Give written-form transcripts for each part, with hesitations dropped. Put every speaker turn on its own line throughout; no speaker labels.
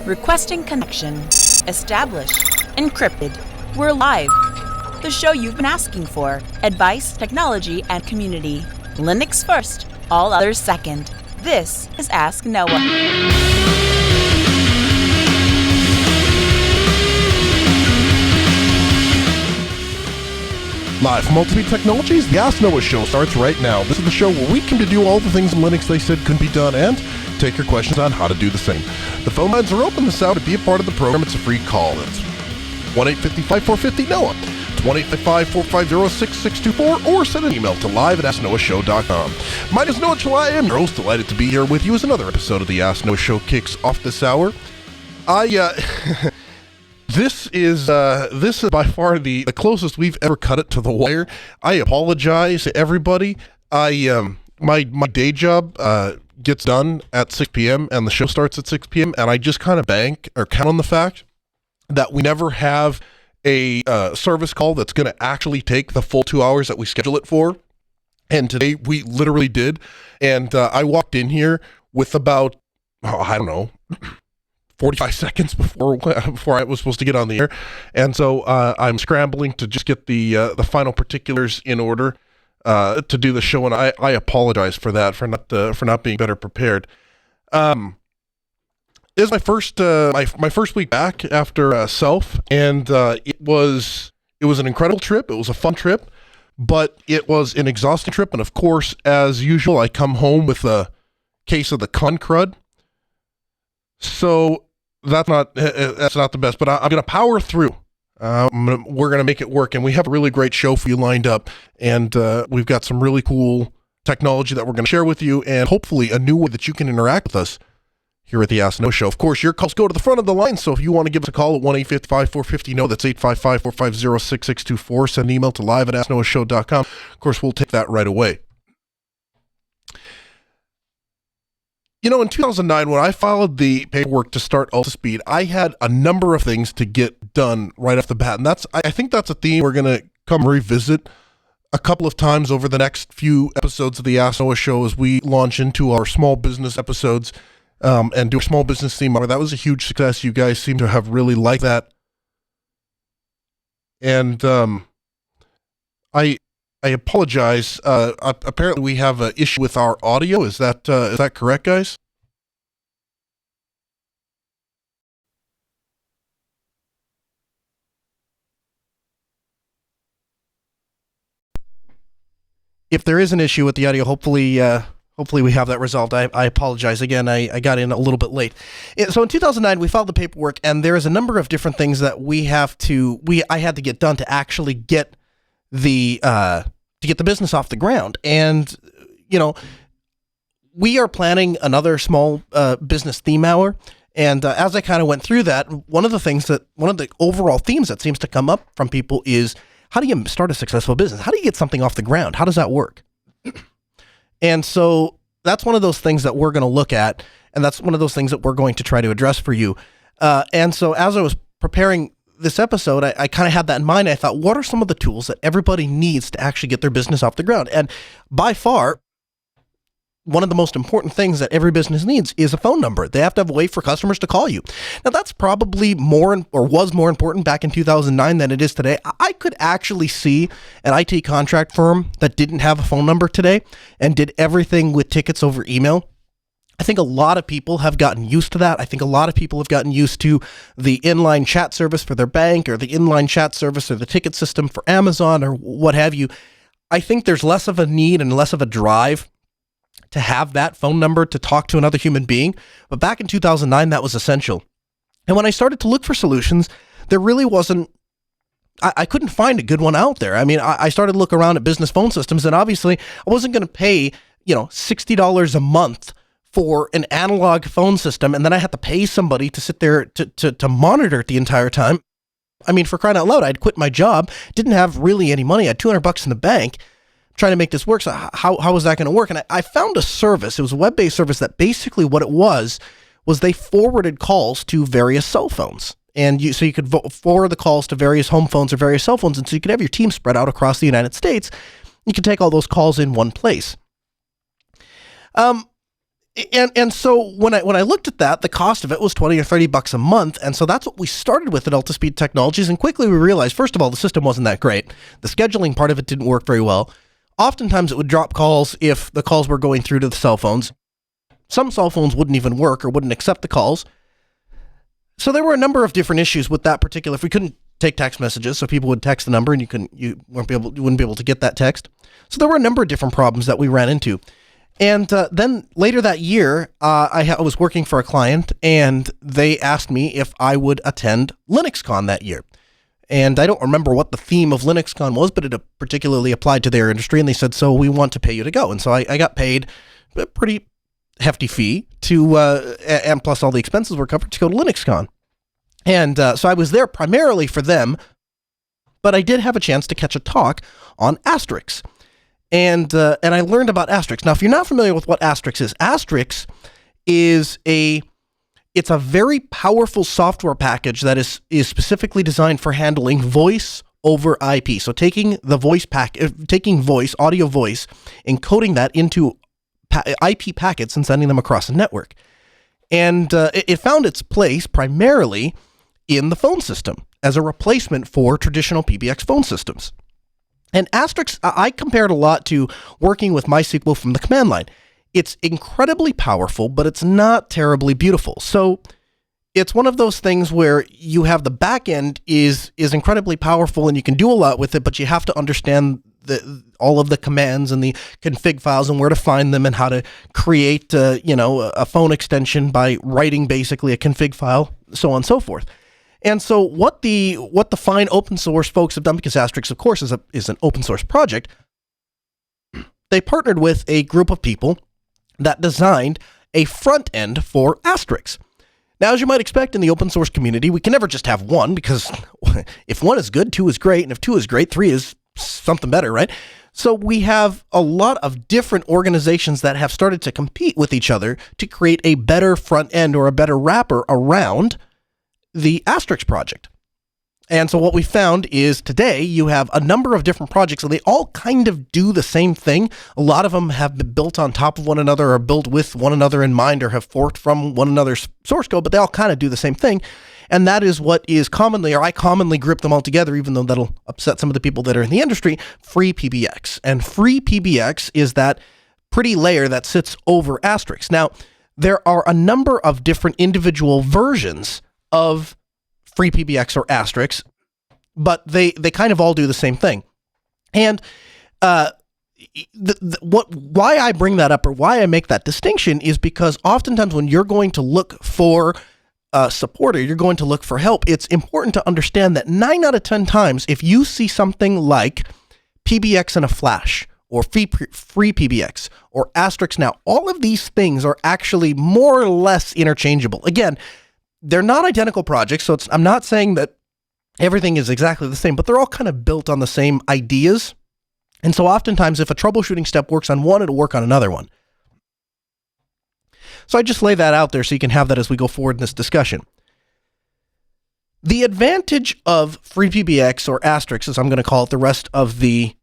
Requesting connection. Established. Encrypted. We're live. The show you've been asking for. Advice, technology, and community. Linux first, all others second. This is Ask Noah.
Live from Ultimate Technologies, the Ask Noah show starts right now. This is the show where we come to do all the things in Linux they said couldn't be done and take your questions on how to do the same. The phone lines are open this hour to be a part of the program. It's a free call. It's 1-855-450-NOAH. It's 1-855-450-6624 or send an email to live@asknoahshow.com. My name is Noah Chila. I am your host. Delighted to be here with you as another episode of the Ask Noah show kicks off this hour. This is by far the closest we've ever cut it to the wire. I apologize to everybody. My day job gets done at 6 p.m. and the show starts at 6 p.m. and I just kind of count on the fact that we never have a service call that's going to actually take the full 2 hours that we schedule it for. And today we literally did. And I walked in here with about, 45 seconds before I was supposed to get on the air. And so I'm scrambling to just get the final particulars in order to do the show, and I apologize for that, for not being better prepared. This is my first my first week back after Self, and it was an incredible trip. It was a fun trip, but it was an exhausting trip. And of course, as usual, I come home with a case of the con crud. So that's not the best, but I'm going to power through. We're going to make it work, and we have a really great show for you lined up, and we've got some really cool technology that we're going to share with you, and hopefully a new way that you can interact with us here at the Ask Noah Show. Of course, your calls go to the front of the line, so if you want to give us a call at 1-855-450-NOAH, that's 855-450-6624, send an email to live@asknoahshow.com. Of course, we'll take that right away. You know, in 2009, when I filed the paperwork to start Ultispeed, I had a number of things to get done right off the bat. And I think that's a theme we're going to come revisit a couple of times over the next few episodes of the Ask Noah show as we launch into our small business episodes and do a small business theme. That was a huge success. You guys seem to have really liked that. And I apologize. Apparently, we have an issue with our audio. Is that correct, guys? If there is an issue with the audio, hopefully we have that resolved. I apologize again. I got in a little bit late. So in 2009, we filed the paperwork, and there is a number of different things that I had to get done to actually get the business off the ground. And, you know, we are planning another small business theme hour. And as I kind of went through that, one of the overall themes that seems to come up from people is, how do you start a successful business? How do you get something off the ground? How does that work? And so that's one of those things that we're going to look at. And that's one of those things that we're going to try to address for you. And so as I was preparing this episode, I kind of had that in mind. I thought, what are some of the tools that everybody needs to actually get their business off the ground? And by far, one of the most important things that every business needs is a phone number. They have to have a way for customers to call you. Now, that's probably was more important back in 2009 than it is today. I could actually see an IT contract firm that didn't have a phone number today and did everything with tickets over email. I think a lot of people have gotten used to that. I think a lot of people have gotten used to the inline chat service for their bank, or the inline chat service or the ticket system for Amazon or what have you. I think there's less of a need and less of a drive to have that phone number to talk to another human being. But back in 2009, that was essential. And when I started to look for solutions, there really wasn't, I couldn't find a good one out there. I mean, I started to look around at business phone systems, and obviously I wasn't going to pay, $60 a month for an analog phone system, and then I had to pay somebody to sit there to monitor it the entire time. I mean, for crying out loud, I'd quit my job, didn't have really any money, I had $200 in the bank, trying to make this work. So how was that going to work? And I found a service. It was a web-based service that basically what it was they forwarded calls to various cell phones. And so you could forward the calls to various home phones or various cell phones, and so you could have your team spread out across the United States. You could take all those calls in one place. And so when I looked at that, the cost of it was $20 or $30 a month, and so that's what we started with at Altispeed Technologies. And quickly we realized, first of all, the system wasn't that great. The scheduling part of it didn't work very well. Oftentimes it would drop calls if the calls were going through to the cell phones. Some cell phones wouldn't even work or wouldn't accept the calls. So there were a number of different issues with that particular. If we couldn't take text messages, so people would text the number and you wouldn't be able to get that text. So there were a number of different problems that we ran into. And then later that year, I was working for a client, and they asked me if I would attend LinuxCon that year. And I don't remember what the theme of LinuxCon was, but it particularly applied to their industry, and they said, so we want to pay you to go. And so I got paid a pretty hefty fee to, and plus all the expenses were covered, to go to LinuxCon. And so I was there primarily for them, but I did have a chance to catch a talk on Asterisk. And I learned about Asterisk. Now, if you're not familiar with what Asterisk is it's a very powerful software package that is specifically designed for handling voice over IP. So taking audio voice, encoding that into IP packets and sending them across a network. And it found its place primarily in the phone system as a replacement for traditional PBX phone systems. And Asterisk, I compared a lot to working with MySQL from the command line. It's incredibly powerful, but it's not terribly beautiful. So it's one of those things where you have the back end is incredibly powerful and you can do a lot with it, but you have to understand all of the commands and the config files and where to find them and how to create a phone extension by writing basically a config file, so on and so forth. And so what the fine open source folks have done, because Asterisk, of course, is an open source project, they partnered with a group of people that designed a front end for Asterisk. Now, as you might expect in the open source community, we can never just have one, because if one is good, two is great, and if two is great, three is something better, right? So we have a lot of different organizations that have started to compete with each other to create a better front end or a better wrapper around the Asterisk project. And so what we found is today you have a number of different projects, and they all kind of do the same thing. A lot of them have been built on top of one another or built with one another in mind or have forked from one another's source code, but they all kind of do the same thing. And that is what is commonly, or I commonly group them all together, even though that'll upset some of the people that are in the industry, free PBX. And free PBX is that pretty layer that sits over Asterisk. Now, there are a number of different individual versions of free PBX or Asterisk, but they kind of all do the same thing. And why I bring that up, or why I make that distinction, is because oftentimes when you're going to look for support or you're going to look for help, it's important to understand that 9 out of 10 times, if you see something like PBX in a flash, or free PBX, or Asterisk now, all of these things are actually more or less interchangeable. Again, they're not identical projects, so I'm not saying that everything is exactly the same, but they're all kind of built on the same ideas. And so oftentimes, if a troubleshooting step works on one, it'll work on another one. So I just lay that out there so you can have that as we go forward in this discussion. The advantage of free PBX, or Asterisk, as I'm going to call it the rest of the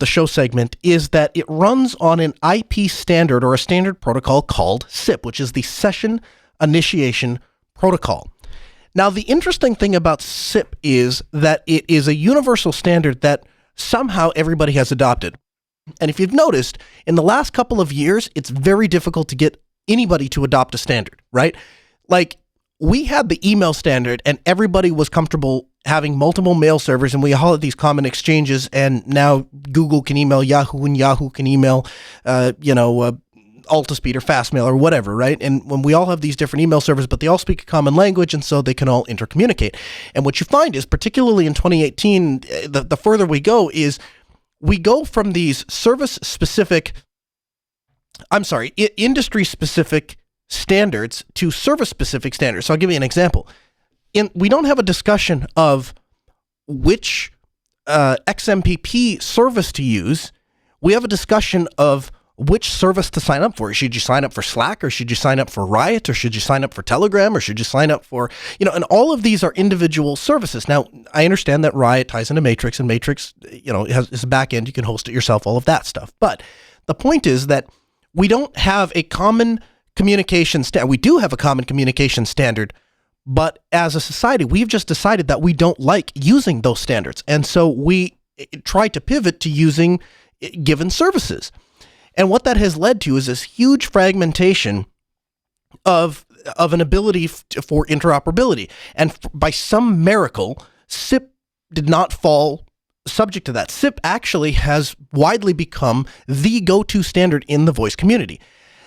show segment, is that it runs on an IP standard, or a standard protocol called SIP, which is the Session Initiation Protocol. Now, the interesting thing about SIP is that it is a universal standard that somehow everybody has adopted. And if you've noticed, in the last couple of years, it's very difficult to get anybody to adopt a standard, right? Like, we had the email standard and everybody was comfortable having multiple mail servers, and we all had these common exchanges, and now Google can email Yahoo and Yahoo can email, Altispeed or Fastmail or whatever, right? And when we all have these different email servers, but they all speak a common language, and so they can all intercommunicate. And what you find is, particularly in 2018, the further we go is we go from these industry-specific standards to service-specific standards. So I'll give you an example. We don't have a discussion of which XMPP service to use. We have a discussion of which service to sign up for. Should you sign up for Slack, or should you sign up for Riot, or should you sign up for Telegram, or should you sign up for, and all of these are individual services. Now, I understand that Riot ties into Matrix, and Matrix, is a back end. You can host it yourself, all of that stuff. But the point is that we don't have a common communication standard. We do have a common communication standard, but as a society, we've just decided that we don't like using those standards. And so we try to pivot to using given services. And what that has led to is this huge fragmentation of an ability for interoperability. And by some miracle, SIP did not fall subject to that. SIP actually has widely become the go-to standard in the voice community.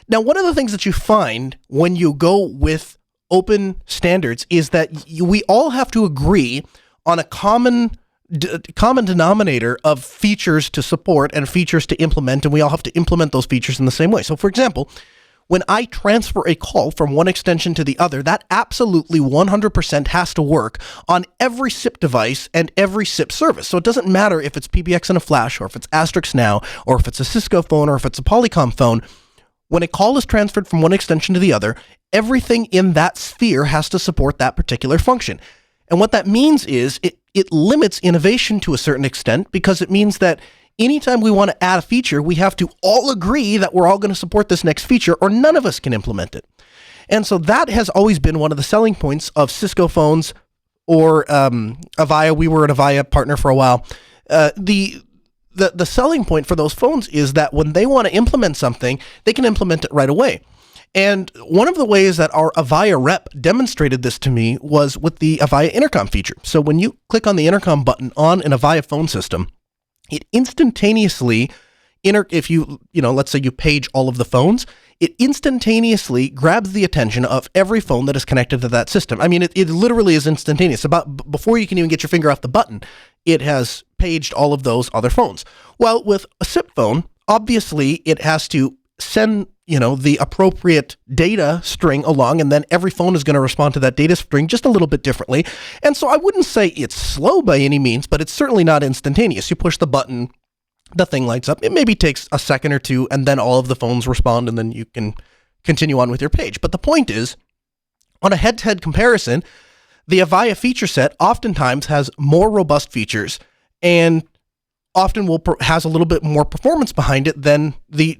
Now, one of the things that you find when you go with open standards is that we all have to agree on a common denominator of features to support and features to implement, and we all have to implement those features in the same way. So, for example, when I transfer a call from one extension to the other, that absolutely 100% has to work on every SIP device and every SIP service. So it doesn't matter if it's PBX in a flash, or if it's Asterisk Now, or if it's a Cisco phone, or if it's a Polycom phone. When a call is transferred from one extension to the other, everything in that sphere has to support that particular function. And what that means is it limits innovation to a certain extent, because it means that anytime we want to add a feature, we have to all agree that we're all going to support this next feature, or none of us can implement it. And so that has always been one of the selling points of Cisco phones or Avaya. We were an Avaya partner for a while. The selling point for those phones is that when they want to implement something, they can implement it right away. And one of the ways that our Avaya rep demonstrated this to me was with the Avaya Intercom feature. So when you click on the Intercom button on an Avaya phone system, it instantaneously, if let's say you page all of the phones, it instantaneously grabs the attention of every phone that is connected to that system. I mean, it literally is instantaneous. Before you can even get your finger off the button, it has paged all of those other phones. Well, with a SIP phone, obviously it has to send the appropriate data string along, and then every phone is going to respond to that data string just a little bit differently. And so I wouldn't say it's slow by any means, but it's certainly not instantaneous. You push the button, the thing lights up. It maybe takes a second or two, and then all of the phones respond, and then you can continue on with your page. But the point is, on a head-to-head comparison, the Avaya feature set oftentimes has more robust features and often has a little bit more performance behind it than the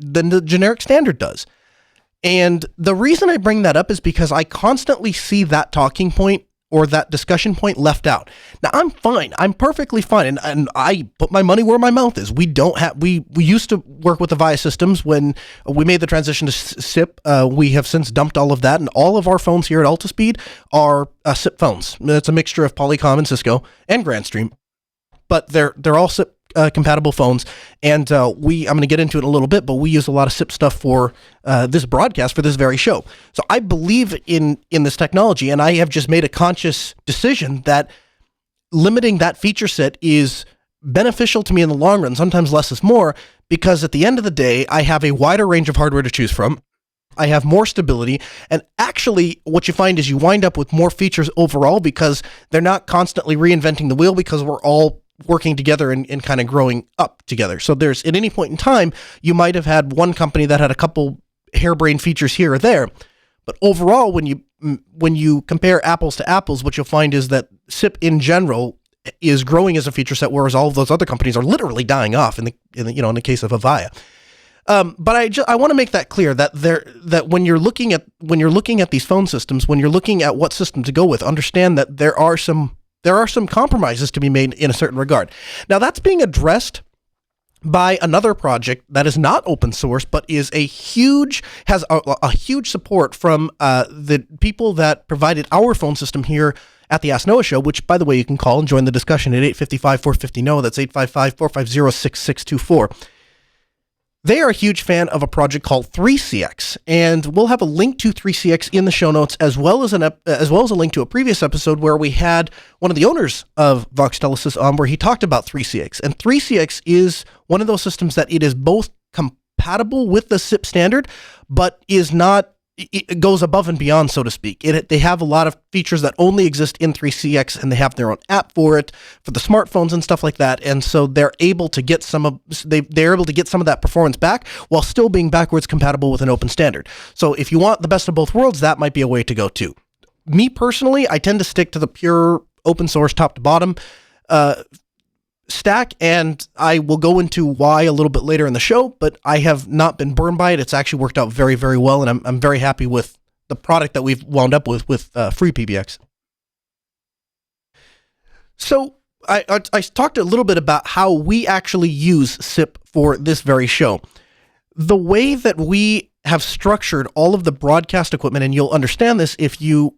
generic standard does. And the reason I bring that up is because I constantly see that talking point or that discussion point left out. Now, I'm fine. I'm perfectly fine. And I put my money where my mouth is. We used to work with Avaya systems when we made the transition to SIP. We have since dumped all of that, and all of our phones here at Altispeed are SIP phones. It's a mixture of Polycom and Cisco and Grandstream, but they're all SIP compatible phones, and I'm going to get into it in a little bit, but we use a lot of SIP stuff for this broadcast for this very show. So I believe in this technology, and I have just made a conscious decision that limiting that feature set is beneficial to me in the long run. Sometimes less is more, because at the end of the day, I have a wider range of hardware to choose from. I have more stability, and actually what you find is you wind up with more features overall, because they're not constantly reinventing the wheel, because we're all working together and kind of growing up together. So there's, at any point in time, you might have had one company that had a couple harebrained features here or there, but overall, when you compare apples to apples, what you'll find is that SIP in general is growing as a feature set, whereas all of those other companies are literally dying off in the case of Avaya. But I want to make that clear that when you're looking at these phone systems, when you're looking at what system to go with, understand that there are some compromises to be made in a certain regard. Now, that's being addressed by another project that is not open source, but has a huge support from the people that provided our phone system here at the Ask Noah Show, which, by the way, you can call and join the discussion at 855-450-NOAH. That's 855-450-6624. They are a huge fan of a project called 3CX, and we'll have a link to 3CX in the show notes, as well as a link to a previous episode where we had one of the owners of Vox Telesis on, where he talked about 3CX. And 3CX is one of those systems that it is both compatible with the SIP standard, but is not. It goes above and beyond, so to speak. They have a lot of features that only exist in 3CX, and they have their own app for it, for the smartphones and stuff like that. And so they're able to get some of that performance back while still being backwards compatible with an open standard. So if you want the best of both worlds, that might be a way to go too. Me personally, I tend to stick to the pure open source top to bottom stack, and I will go into why a little bit later in the show, but I have not been burned by it. It's actually worked out very, very well, and I'm very happy with the product that we've wound up with free PBX. So I talked a little bit about how we actually use SIP for this very show. The way that we have structured all of the broadcast equipment, and you'll understand this if you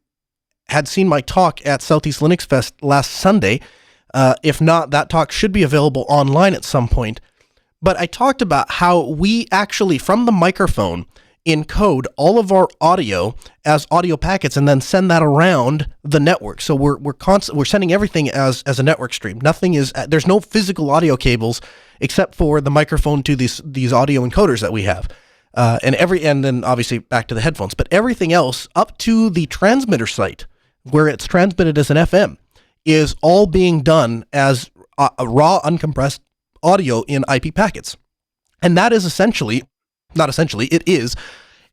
had seen my talk at Southeast Linux Fest last Sunday. If not, that talk should be available online at some point. But I talked about how we actually, from the microphone, encode all of our audio as audio packets and then send that around the network. So we're sending everything as a network stream. There's no physical audio cables except for the microphone to these audio encoders that we have. And then obviously back to the headphones. But everything else up to the transmitter site where it's transmitted as an FM is all being done as a raw uncompressed audio in IP packets. And that is it is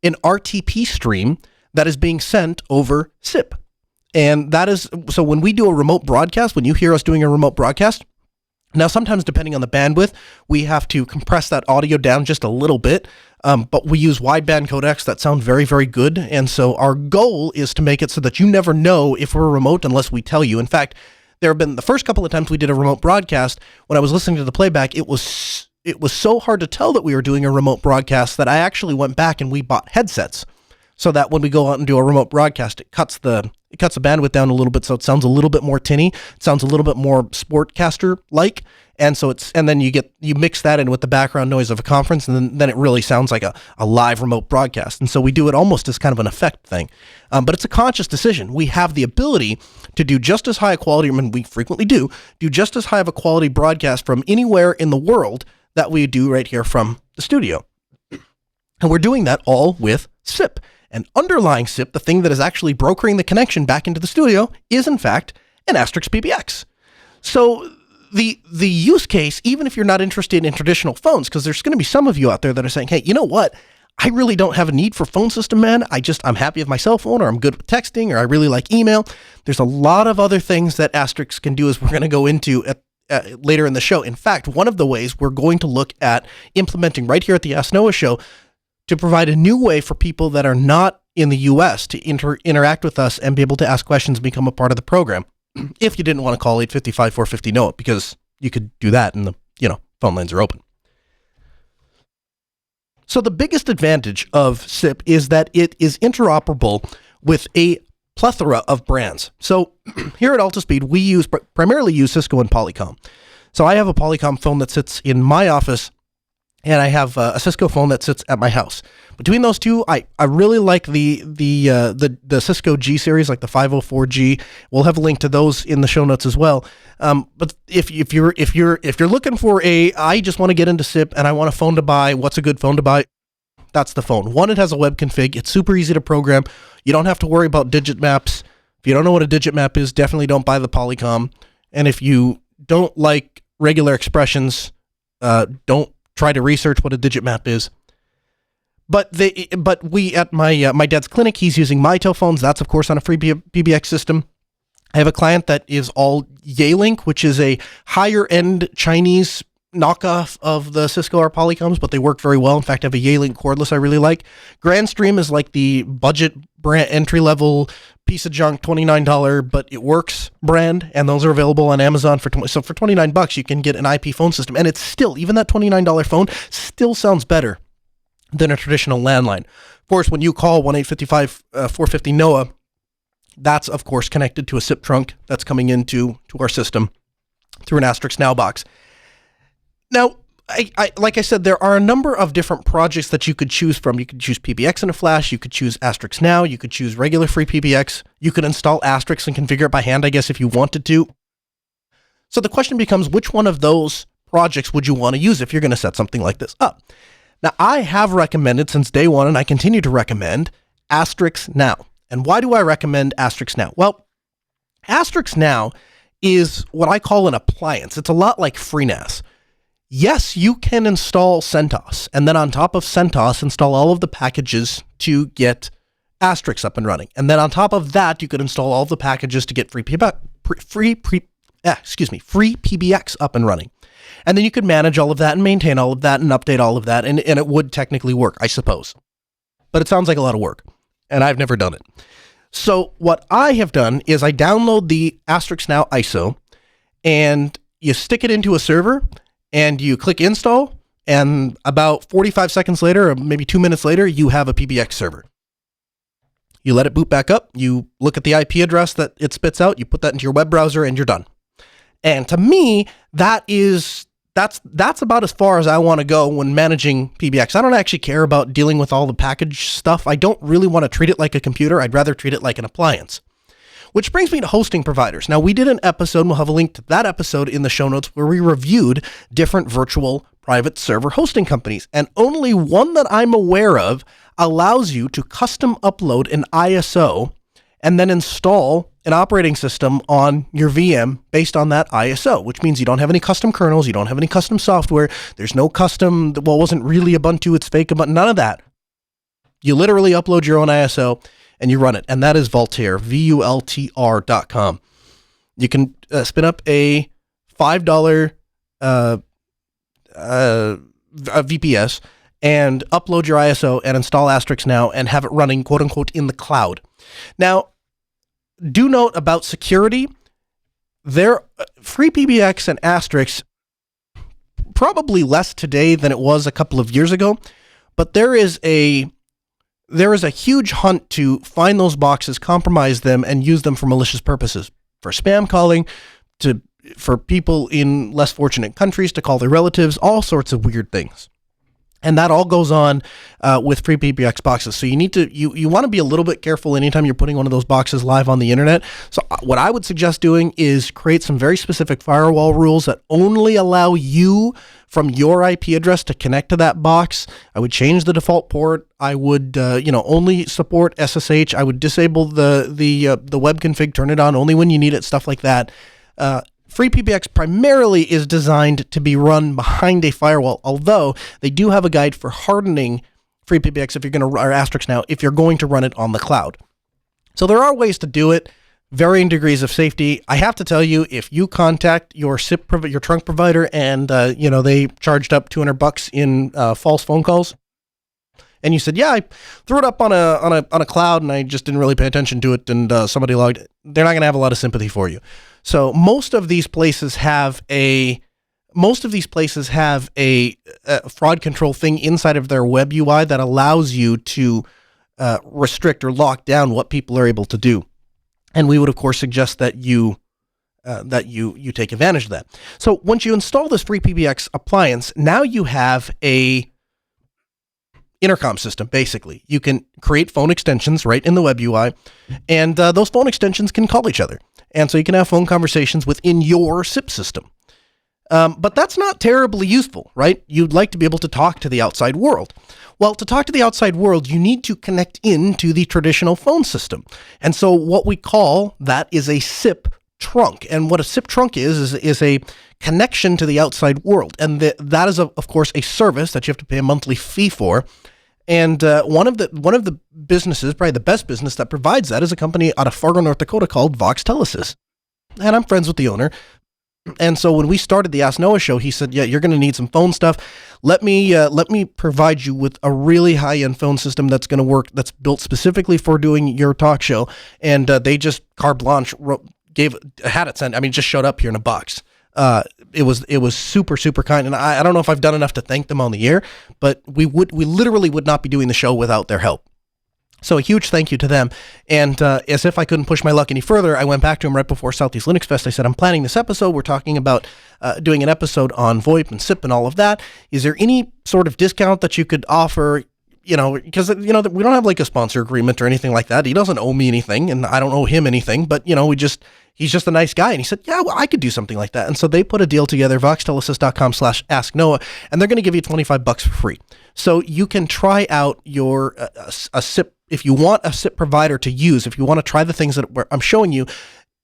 an RTP stream that is being sent over SIP. And that is, so when we do a remote broadcast, when you hear us doing a remote broadcast, now sometimes depending on the bandwidth, we have to compress that audio down just a little bit, but we use wideband codecs that sound very, very good. And so our goal is to make it so that you never know if we're remote unless we tell you. In fact, there have been the first couple of times we did a remote broadcast, when I was listening to the playback, it was so hard to tell that we were doing a remote broadcast that I actually went back and we bought headsets so that when we go out and do a remote broadcast, it cuts the bandwidth down a little bit, so it sounds a little bit more tinny. It sounds a little bit more sportcaster-like, and then you mix that in with the background noise of a conference, and then it really sounds like a live remote broadcast. And so we do it almost as kind of an effect thing, but it's a conscious decision. We have the ability to do just as high a quality, we frequently do just as high of a quality broadcast from anywhere in the world that we do right here from the studio. And we're doing that all with SIP. And underlying SIP, the thing that is actually brokering the connection back into the studio, is in fact an Asterisk PBX. So the use case, even if you're not interested in traditional phones, because there's going to be some of you out there that are saying, hey, you know what? I really don't have a need for phone system, man. I'm happy with my cell phone, or I'm good with texting, or I really like email. There's a lot of other things that Asterisk can do, as we're going to go into later in the show. In fact, one of the ways we're going to look at implementing right here at the Ask Noah show to provide a new way for people that are not in the U.S. to interact with us and be able to ask questions and become a part of the program. If you didn't want to call 855-450-NOAH, because you could do that and the phone lines are open. So the biggest advantage of SIP is that it is interoperable with a plethora of brands. So here at Altispeed, we primarily use Cisco and Polycom. So I have a Polycom phone that sits in my office, and I have a Cisco phone that sits at my house. Between those two, I really like the Cisco G series, like the 504G. We'll have a link to those in the show notes as well. But if you're looking for I just want to get into SIP and I want a phone to buy, what's a good phone to buy? That's the phone. One, it has a web config. It's super easy to program. You don't have to worry about digit maps. If you don't know what a digit map is, definitely don't buy the Polycom. And if you don't like regular expressions, don't try to research what a digit map is. But we at my dad's clinic, he's using Mitel phones. That's of course on a free PBX system. I have a client that is all Yealink, which is a higher end Chinese knockoff of the Cisco or Polycoms, but they work very well. In fact, I have a Yealink cordless I really like. Grandstream is like the budget brand, entry level piece of junk, $29, but it works brand, and those are available on Amazon for $29 you can get an IP phone system, and it's still, even that $29 phone still sounds better than a traditional landline. Of course, when you call 1-855-450-NOAH, that's of course connected to a SIP trunk that's coming into our system through an Asterisk Now box. Now, I like I said, there are a number of different projects that you could choose from. You could choose PBX in a flash, you could choose Asterisk Now, you could choose regular free PBX, you could install Asterisk and configure it by hand, I guess, if you wanted to. So the question becomes, which one of those projects would you want to use if you're going to set something like this up? Now, I have recommended since day one, and I continue to recommend Asterisk Now. And why do I recommend Asterisk Now? Well, Asterisk Now is what I call an appliance. It's a lot like FreeNAS. Yes, you can install CentOS, and then on top of CentOS, install all of the packages to get Asterisk up and running. And then on top of that, you could install all of the packages to get free free PBX up and running. And then you could manage all of that and maintain all of that and update all of that. And it would technically work, I suppose. But it sounds like a lot of work. And I've never done it. So what I have done is I download the *Now ISO and you stick it into a server and you click install. And about 45 seconds later, or maybe 2 minutes later, you have a PBX server. You let it boot back up. You look at the IP address that it spits out. You put that into your web browser and you're done. And to me, that's about as far as I want to go when managing PBX. I don't actually care about dealing with all the package stuff. I don't really want to treat it like a computer. I'd rather treat it like an appliance. Which brings me to hosting providers. Now, we did an episode, we'll have a link to that episode in the show notes, where we reviewed different virtual private server hosting companies. And only one that I'm aware of allows you to custom upload an ISO and then install an operating system on your VM based on that ISO, which means you don't have any custom kernels, you don't have any custom software, there's no custom, well, it wasn't really Ubuntu, it's fake Ubuntu, none of that. You literally upload your own ISO and you run it, and that is Vultr, VULTR.com. You can spin up a $5 VPS and upload your ISO and install *Now and have it running, quote unquote, in the cloud. Now, do note about security. Their free PBX and *, probably less today than it was a couple of years ago, but there is a huge hunt to find those boxes, compromise them, and use them for malicious purposes, for spam calling, for people in less fortunate countries to call their relatives, all sorts of weird things. And that all goes on with free PBX boxes. So you want to be a little bit careful anytime you're putting one of those boxes live on the internet. So what I would suggest doing is create some very specific firewall rules that only allow you from your IP address to connect to that box. I would change the default port. I would only support SSH. I would disable the web config, turn it on only when you need it, stuff like that. Free PBX primarily is designed to be run behind a firewall, although they do have a guide for hardening free PBX if you're going to, or *Now, if you're going to run it on the cloud. So there are ways to do it, varying degrees of safety. I have to tell you, if you contact your your trunk provider and they charged up $200 in false phone calls, and you said, yeah, I threw it up on a cloud and I just didn't really pay attention to it, and somebody logged it, they're not going to have a lot of sympathy for you. So most of these places have a fraud control thing inside of their web UI that allows you to restrict or lock down what people are able to do. And we would, of course, suggest that you take advantage of that. So once you install this free PBX appliance, now you have a intercom system. Basically, you can create phone extensions right in the web UI, and those phone extensions can call each other. And so you can have phone conversations within your SIP system. But that's not terribly useful, right? You'd like to be able to talk to the outside world. Well, to talk to the outside world, you need to connect into the traditional phone system. And so what we call that is a SIP trunk. And what a SIP trunk is a connection to the outside world. And that is, of course, a service that you have to pay a monthly fee for. And one of the businesses, probably the best business that provides that, is a company out of Fargo, North Dakota called Vox Telesis. And I'm friends with the owner. And so when we started the Ask Noah show, he said, yeah, you're going to need some phone stuff. Let me provide you with a really high-end phone system that's going to work, that's built specifically for doing your talk show. And they just carte blanche had it sent. I mean, it just showed up here in a box. It was super, super kind. And I don't know if I've done enough to thank them on the air, but we literally would not be doing the show without their help. So a huge thank you to them. And as if I couldn't push my luck any further, I went back to him right before Southeast Linux Fest. I said, I'm planning this episode. We're talking about doing an episode on VoIP and SIP and all of that. Is there any sort of discount that you could offer? Because, we don't have like a sponsor agreement or anything like that. He doesn't owe me anything and I don't owe him anything, but he's just a nice guy. And he said, yeah, well, I could do something like that. And so they put a deal together, voxtelesis.com/asknoah, and they're going to give you $25 for free. So you can try out your a SIP. If you want a SIP provider to use, if you want to try the things that I'm showing you,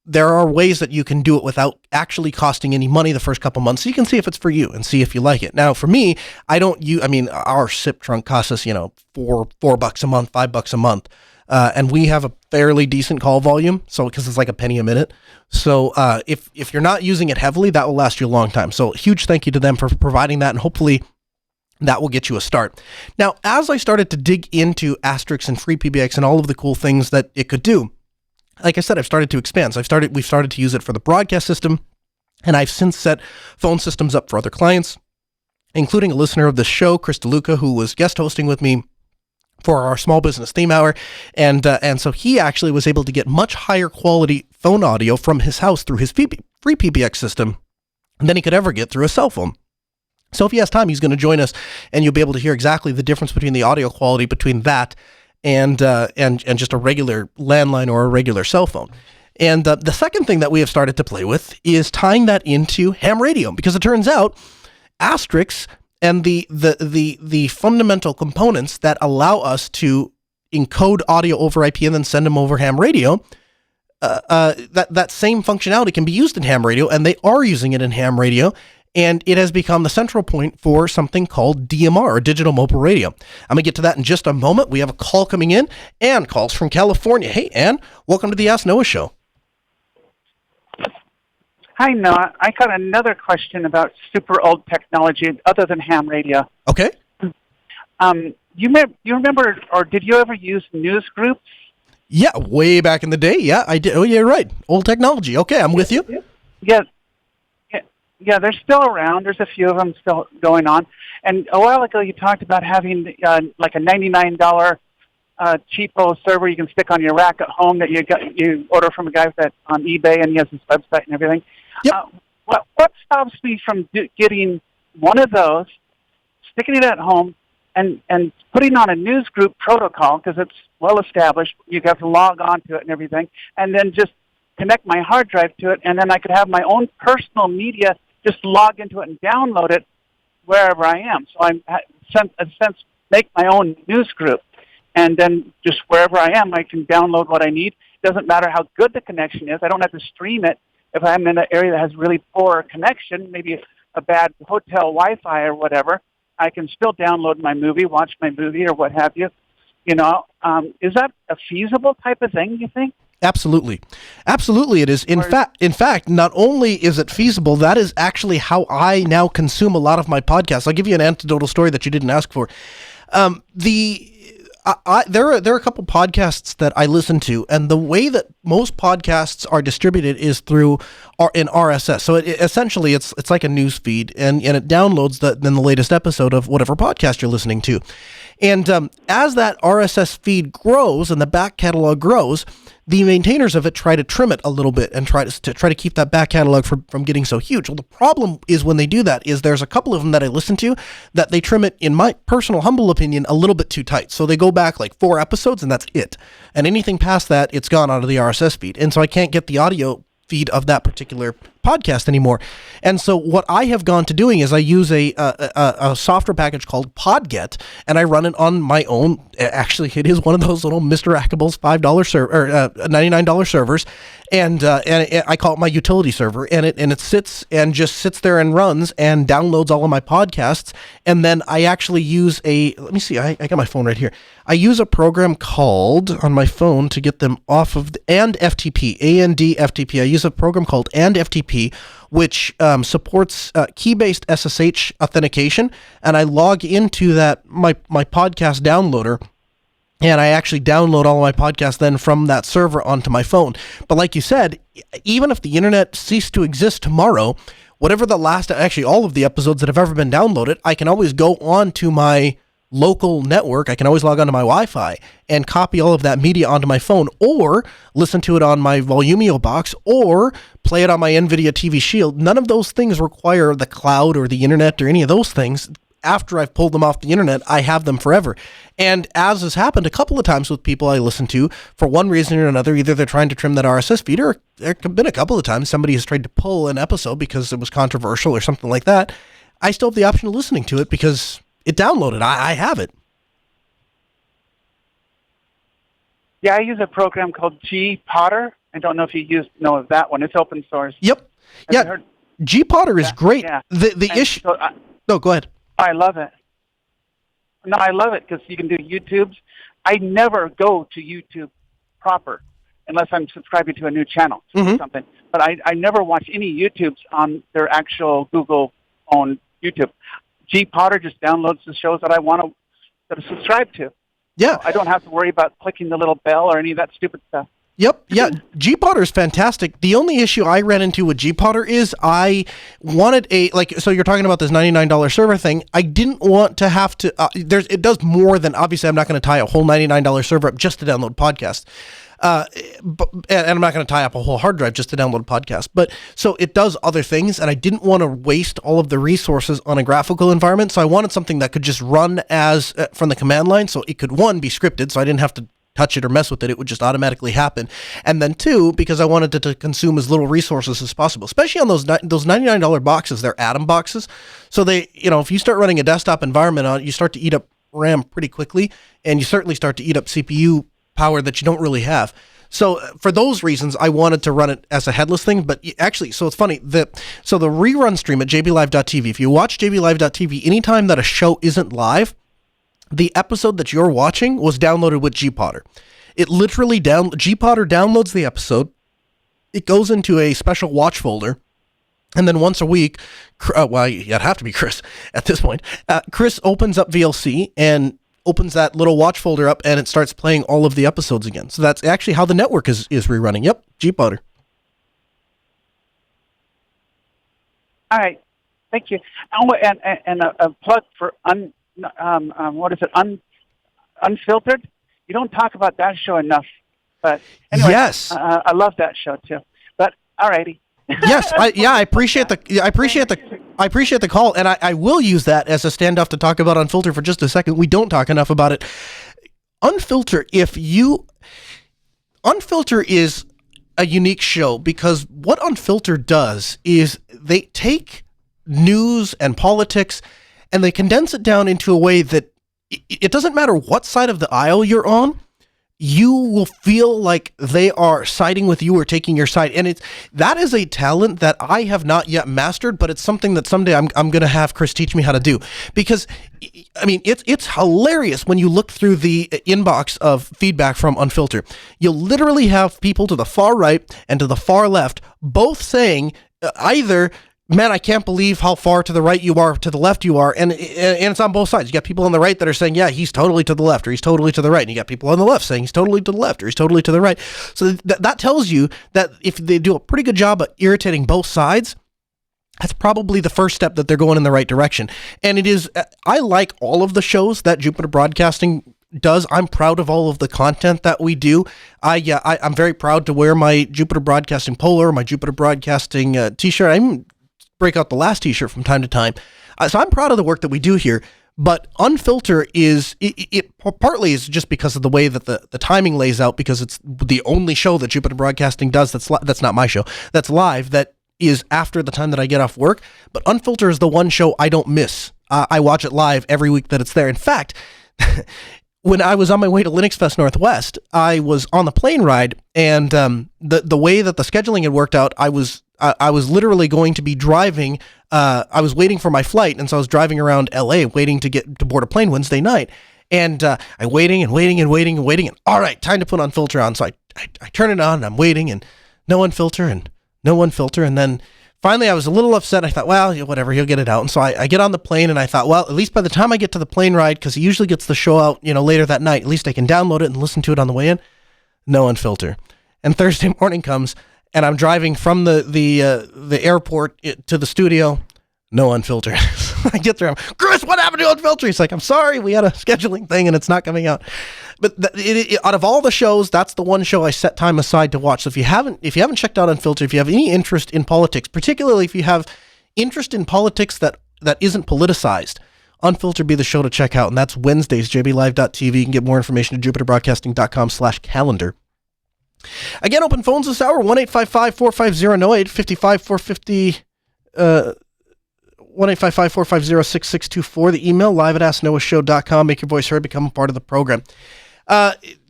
there are ways that you can do it without actually costing any money the first couple months. So you can see if it's for you and see if you like it. Now, for me, our SIP trunk costs us, $4 a month, $5 a month. and we have a fairly decent call volume, so because it's like a penny a minute. So if you're not using it heavily, that will last you a long time. So huge thank you to them for providing that, and hopefully that will get you a start. Now, as I started to dig into Asterix and free PBX and all of the cool things that it could do, like I said, I've started to expand. So we've started to use it for the broadcast system, and I've since set phone systems up for other clients, including a listener of the show, Chris DeLuca, who was guest hosting with me for our small business theme hour. And so he actually was able to get much higher quality phone audio from his house through his free PBX system than he could ever get through a cell phone. So if he has time, he's going to join us, and you'll be able to hear exactly the difference between the audio quality between that and just a regular landline or a regular cell phone. And the second thing that we have started to play with is tying that into ham radio, because it turns out Asterix and the fundamental components that allow us to encode audio over IP and then send them over ham radio, that same functionality can be used in ham radio, and they are using it in ham radio. And it has become the central point for something called DMR, or Digital Mobile Radio. I'm going to get to that in just a moment. We have a call coming in. Ann calls from California. Hey, Ann, welcome to the Ask Noah Show.
Hi, Noah. I got another question about super old technology other than ham radio.
Okay.
You remember, or did you ever use news groups?
Yeah, way back in the day. Yeah, I did. Oh, yeah, right. Old technology. Okay, I'm with you.
Yeah, they're still around. There's a few of them still going on. And a while ago, you talked about having like a $99 cheapo server you can stick on your rack at home that you order from a guy that's on eBay, and he has his website and everything.
Yep.
What stops me from getting one of those, sticking it at home, and putting on a news group protocol, because it's well established. You have to log on to it and everything, and then just connect my hard drive to it, and then I could have my own personal media, just log into it and download it wherever I am. So I'm, in a sense, make my own news group. And then just wherever I am, I can download what I need. It doesn't matter how good the connection is. I don't have to stream it. If I'm in an area that has really poor connection, maybe a bad hotel Wi-Fi or whatever, I can still download my movie, watch my movie, or what have you. You know, is that a feasible type of thing, you think?
Absolutely. Absolutely it is. In fact, not only is it feasible, that is actually how I now consume a lot of my podcasts. I'll give you an anecdotal story that you didn't ask for. There are a couple podcasts that I listen to, and the way that most podcasts are distributed is through an RSS. So essentially it's like a news feed, and it downloads the latest episode of whatever podcast you're listening to. And as that RSS feed grows and the back catalog grows, the maintainers of it try to trim it a little bit and try to keep that back catalog from getting so huge. Well, the problem is when they do that is there's a couple of them that I listen to that they trim it, in my personal humble opinion, a little bit too tight. So they go back like 4 episodes and that's it. And anything past that, it's gone out of the RSS feed. And so I can't get the audio feed of that particular podcast anymore. And so what I have gone to doing is I use a software package called Podget, and I run it on my own. Actually, it is one of those little Mr. Ackables $5 server or $99 servers, and I call it my utility server, and it sits there and runs and downloads all of my podcasts. And then I actually use let me see, I got my phone right here. I use a program called on my phone to get them off of AndFTP, AndFTP. I use a program called AndFTP, which supports key-based SSH authentication, and I log into that my podcast downloader, and I actually download all of my podcasts then from that server onto my phone. But like you said, even if the internet ceased to exist tomorrow, whatever all of the episodes that have ever been downloaded, I can always go on to my local network. I can always log onto my Wi-Fi and copy all of that media onto my phone, or listen to it on my Volumio box, or play it on my NVIDIA TV Shield. None of those things require the cloud or the internet or any of those things. After I've pulled them off the internet, I have them forever. And as has happened a couple of times with people I listen to, for one reason or another, either they're trying to trim that RSS feed, or there have been a couple of times somebody has tried to pull an episode because it was controversial or something like that. I still have the option of listening to it because it downloaded. I have it.
Yeah, I use a program called GPotter. I don't know if you know of that one. It's open source.
Yep. Yeah, GPotter is great.
Yeah.
The issue... No, go ahead.
I love it. No, I love it because you can do YouTubes. I never go to YouTube proper unless I'm subscribing to a new channel or something. But I never watch any YouTubes on their actual Google-owned YouTube. G. Potter just downloads the shows that I want to subscribe to.
Yeah.
So I don't have to worry about clicking the little bell or any of that stupid stuff.
Yep. Yeah. G. Potter's fantastic. The only issue I ran into with G. Potter is I wanted so you're talking about this $99 server thing. I didn't want to have to, it does more than, obviously I'm not going to tie a whole $99 server up just to download podcasts. And I'm not going to tie up a whole hard drive just to download a podcast. But so it does other things, and I didn't want to waste all of the resources on a graphical environment. So I wanted something that could just run as from the command line. So it could, one, be scripted, so I didn't have to touch it or mess with it. It would just automatically happen. And then two, because I wanted it to consume as little resources as possible, especially on those $99 boxes. They're Atom boxes. So they, if you start running a desktop environment on it, you start to eat up RAM pretty quickly, and you certainly start to eat up CPU power that you don't really have. So for those reasons, I wanted to run it as a headless thing. But actually, so it's funny, the rerun stream at jblive.tv, if you watch jblive.tv, anytime that a show isn't live, the episode that you're watching was downloaded with Gpotter. It literally Gpotter downloads the episode, it goes into a special watch folder, and then once a week, you'd have to be Chris at this point, Chris opens up VLC and opens that little watch folder up, and it starts playing all of the episodes again. So that's actually how the network is rerunning. Yep, Gpotter.
All right, thank you. Oh, and a plug for Unfiltered. You don't talk about that show enough, but anyway,
yes,
I love that show too. But all righty.
Yes, I appreciate the call, and I will use that as a standoff to talk about Unfiltered for just a second. We don't talk enough about it. Unfilter is a unique show because what Unfiltered does is they take news and politics and they condense it down into a way that it doesn't matter what side of the aisle you're on, you will feel like they are siding with you or taking your side. And that is a talent that I have not yet mastered, but it's something that someday I'm going to have Chris teach me how to do. Because, I mean, it's hilarious when you look through the inbox of feedback from Unfilter. You'll literally have people to the far right and to the far left both saying either, man, I can't believe how far to the right you are, to the left you are, and it's on both sides. You got people on the right that are saying, yeah, he's totally to the left, or he's totally to the right, and you got people on the left saying he's totally to the left, or he's totally to the right. So that tells you that if they do a pretty good job at irritating both sides, that's probably the first step that they're going in the right direction. And it is, I like all of the shows that Jupiter Broadcasting does. I'm proud of all of the content that we do. I'm very proud to wear my Jupiter Broadcasting polo, my Jupiter Broadcasting t-shirt. I'm break out the last t-shirt from time to time. So I'm proud of the work that we do here, but Unfilter is, it partly is just because of the way that the timing lays out, because it's the only show that Jupiter Broadcasting does that's not my show, that's live, that is after the time that I get off work. But Unfilter is the one show I don't miss. I watch it live every week that it's there. In fact, when I was on my way to Linux Fest Northwest, I was on the plane ride, and the way that the scheduling had worked out, I was literally going to be driving. I was waiting for my flight, and so I was driving around LA waiting to get to board a plane Wednesday night. And I'm waiting, and all right, time to put Unfilter on. So I turn it on, and I'm waiting, and no Unfilter, and then finally I was a little upset. I thought, well, whatever, he'll get it out. And so I get on the plane, and I thought, well, at least by the time I get to the plane ride, because he usually gets the show out, later that night, at least I can download it and listen to it on the way in. No Unfilter. And Thursday morning comes, and I'm driving from the airport to the studio. No Unfilter. I get there. I'm, Chris, what happened to Unfilter? He's like, I'm sorry, we had a scheduling thing and it's not coming out. But out of all the shows, that's the one show I set time aside to watch. So if you haven't checked out Unfilter, if you have any interest in politics, particularly if you have interest in politics that isn't politicized, Unfilter be the show to check out. And that's Wednesdays, jblive.tv. You can get more information at jupiterbroadcasting.com/calendar. Again, open phones this hour, 1-855-450-NO8, 55-450, 1-855-450-6624. The email, live at asknoahshow.com. Make your voice heard, become a part of the program.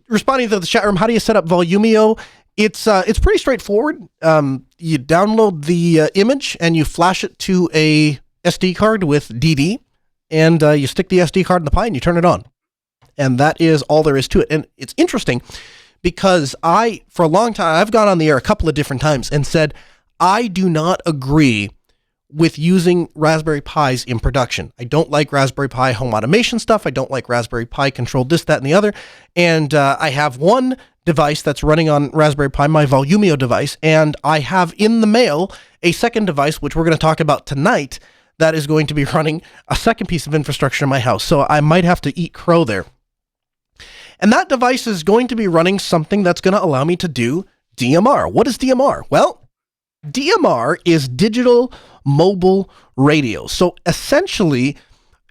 Responding to the chat room, how do you set up Volumio? It's pretty straightforward. You download the image and you flash it to a SD card with DD, and you stick the SD card in the Pi and you turn it on. And that is all there is to it. And it's interesting because for a long time, I've gone on the air a couple of different times and said, I do not agree with using Raspberry Pis in production. I don't like Raspberry Pi home automation stuff. I don't like Raspberry Pi controlled this, that, and the other. And I have one device that's running on Raspberry Pi, my Volumio device, and I have in the mail a second device, which we're going to talk about tonight, that is going to be running a second piece of infrastructure in my house. So I might have to eat crow there. And that device is going to be running something that's going to allow me to do DMR. What is DMR? Well, DMR is digital mobile radio. So essentially,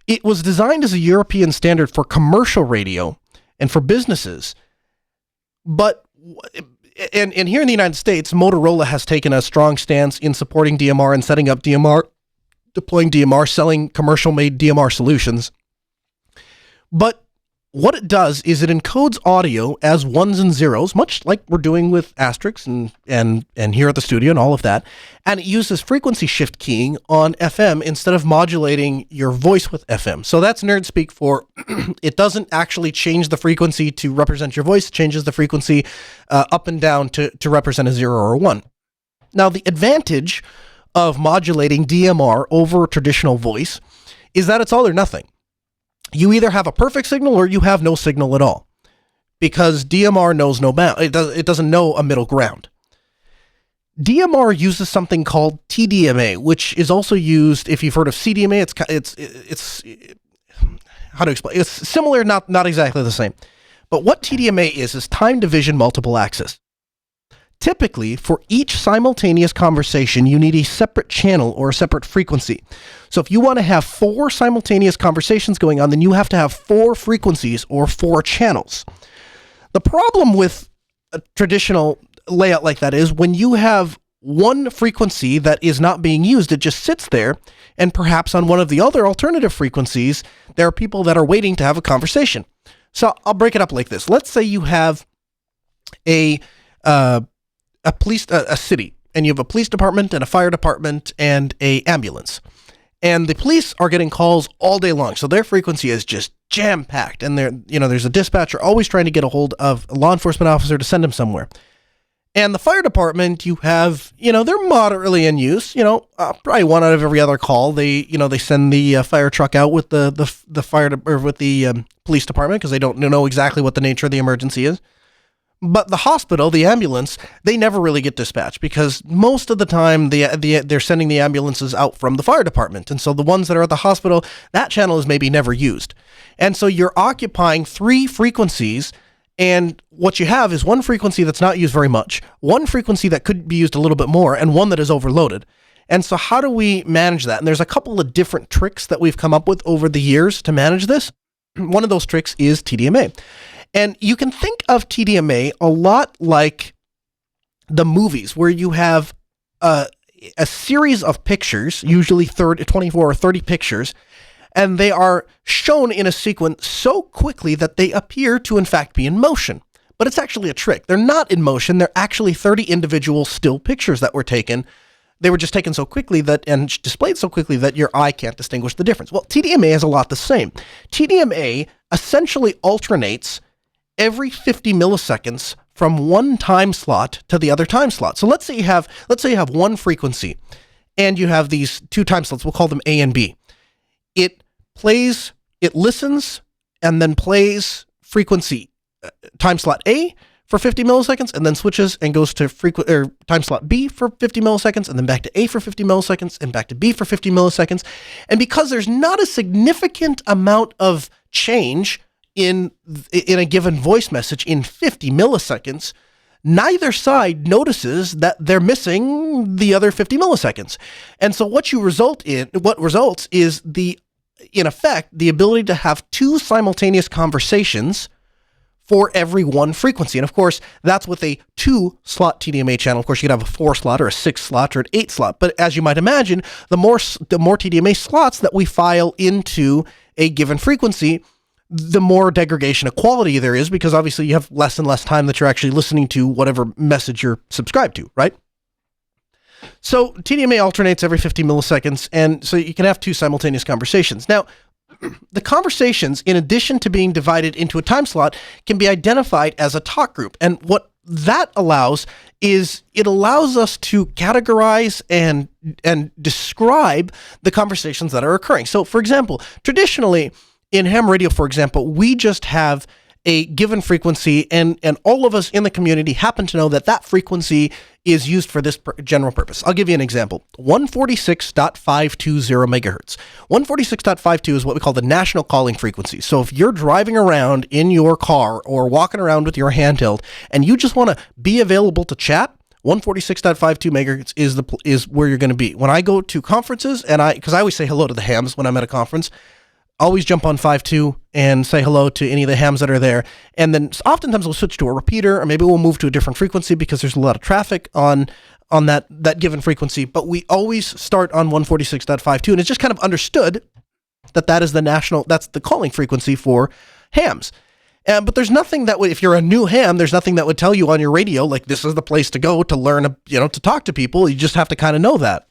it was designed as a European standard for commercial radio and for businesses. But and here in the United States, Motorola has taken a strong stance in supporting DMR and setting up DMR, deploying DMR, selling commercial-made DMR solutions. But what it does is it encodes audio as ones and zeros, much like we're doing with Asterix and here at the studio and all of that. And it uses frequency shift keying on FM instead of modulating your voice with FM. So that's nerd speak for it doesn't actually change the frequency to represent your voice. It changes the frequency up and down to represent a 0 or a 1. Now, the advantage of modulating DMR over traditional voice is that it's all or nothing. You either have a perfect signal or you have no signal at all, because DMR knows no bound. It doesn't know a middle ground. DMR uses something called Tdma, which is also used, if you've heard of CDMA, it's how to explain. It's similar, not exactly the same. But what Tdma is time division multiple access. Typically, for each simultaneous conversation, you need a separate channel or a separate frequency. So if you want to have 4 simultaneous conversations going on, then you have to have 4 frequencies or 4 channels. The problem with a traditional layout like that is when you have one frequency that is not being used, it just sits there, and perhaps on one of the other alternative frequencies, there are people that are waiting to have a conversation. So I'll break it up like this. Let's say you have a city, and you have a police department and a fire department and a ambulance. And the police are getting calls all day long, so their frequency is just jam-packed. And there's a dispatcher always trying to get a hold of a law enforcement officer to send him somewhere. And the fire department, you have, they're moderately in use. Probably 1 out of every other call, they send the fire truck out with the fire or with the police department because they don't know exactly what the nature of the emergency is. But the hospital, the ambulance, they never really get dispatched because most of the time they're sending the ambulances out from the fire department. And so the ones that are at the hospital, that channel is maybe never used. And so you're occupying 3 frequencies, and what you have is one frequency that's not used very much, one frequency that could be used a little bit more, and one that is overloaded. And so how do we manage that? And there's a couple of different tricks that we've come up with over the years to manage this. One of those tricks is Tdma. And you can think of Tdma a lot like the movies, where you have a series of pictures, usually 24 or 30 pictures, and they are shown in a sequence so quickly that they appear to, in fact, be in motion. But it's actually a trick. They're not in motion. They're actually 30 individual still pictures that were taken. They were just taken so quickly and displayed so quickly that your eye can't distinguish the difference. Well, Tdma is a lot the same. Tdma essentially alternates every 50 milliseconds from one time slot to the other time slot. So let's say you have one frequency and you have these 2 time slots. We'll call them A and B. It listens and then plays frequency time slot A for 50 milliseconds and then switches and goes to time slot B for 50 milliseconds and then back to A for 50 milliseconds and back to B for 50 milliseconds. And because there's not a significant amount of change in a given voice message in 50 milliseconds, neither side notices that they're missing the other 50 milliseconds. And so what results is in effect, the ability to have 2 simultaneous conversations for every one frequency. And of course, that's with a 2-slot Tdma channel. Of course, you could have a 4-slot or a 6-slot or an 8-slot. But as you might imagine, the more Tdma slots that we file into a given frequency, the more degradation of quality there is, because obviously you have less and less time that you're actually listening to whatever message you're subscribed to, right? So Tdma alternates every 50 milliseconds, and so you can have 2 simultaneous conversations. Now, the conversations, in addition to being divided into a time slot, can be identified as a talk group. And what that allows is it allows us to categorize and describe the conversations that are occurring. So, for example, traditionally in ham radio, for example, we just have a given frequency, and all of us in the community happen to know that that frequency is used for this general purpose. I'll give you an example. 146.520 megahertz. 146.52 is what we call the national calling frequency. So if you're driving around in your car or walking around with your handheld and you just want to be available to chat, 146.52 megahertz is where you're going to be. When I go to conferences, because I always say hello to the hams when I'm at a conference, always jump on 5.2 and say hello to any of the hams that are there. And then oftentimes we'll switch to a repeater, or maybe we'll move to a different frequency because there's a lot of traffic on that given frequency. But we always start on 146.52, and it's just kind of understood that is that's the calling frequency for hams. But there's nothing that would, if you're a new ham, there's nothing that would tell you on your radio, like, this is the place to go to learn, to talk to people. You just have to kind of know that.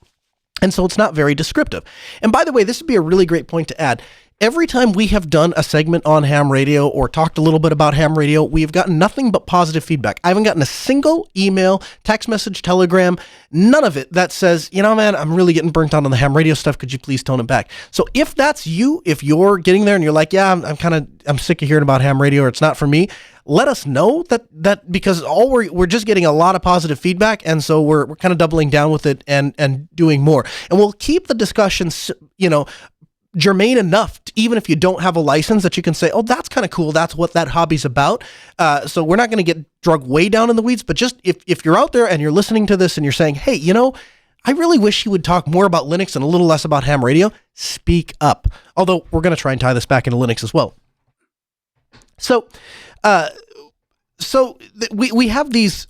And so it's not very descriptive. And by the way, this would be a really great point to add. Every time we have done a segment on ham radio or talked a little bit about ham radio, we have gotten nothing but positive feedback. I haven't gotten a single email, text message, telegram, none of it that says, man, I'm really getting burnt out on the ham radio stuff. Could you please tone it back? So if that's you, if you're getting there and you're like, yeah, I'm sick of hearing about ham radio, or it's not for me, let us know that because we're just getting a lot of positive feedback, and so we're kind of doubling down with it and doing more. And we'll keep the discussions, germane enough, even if you don't have a license, that you can say, oh, that's kind of cool. That's what that hobby's about. So we're not going to get drug way down in the weeds, but just if you're out there and you're listening to this and you're saying, hey, I really wish you would talk more about Linux and a little less about ham radio, speak up. Although we're going to try and tie this back into Linux as well. So we have these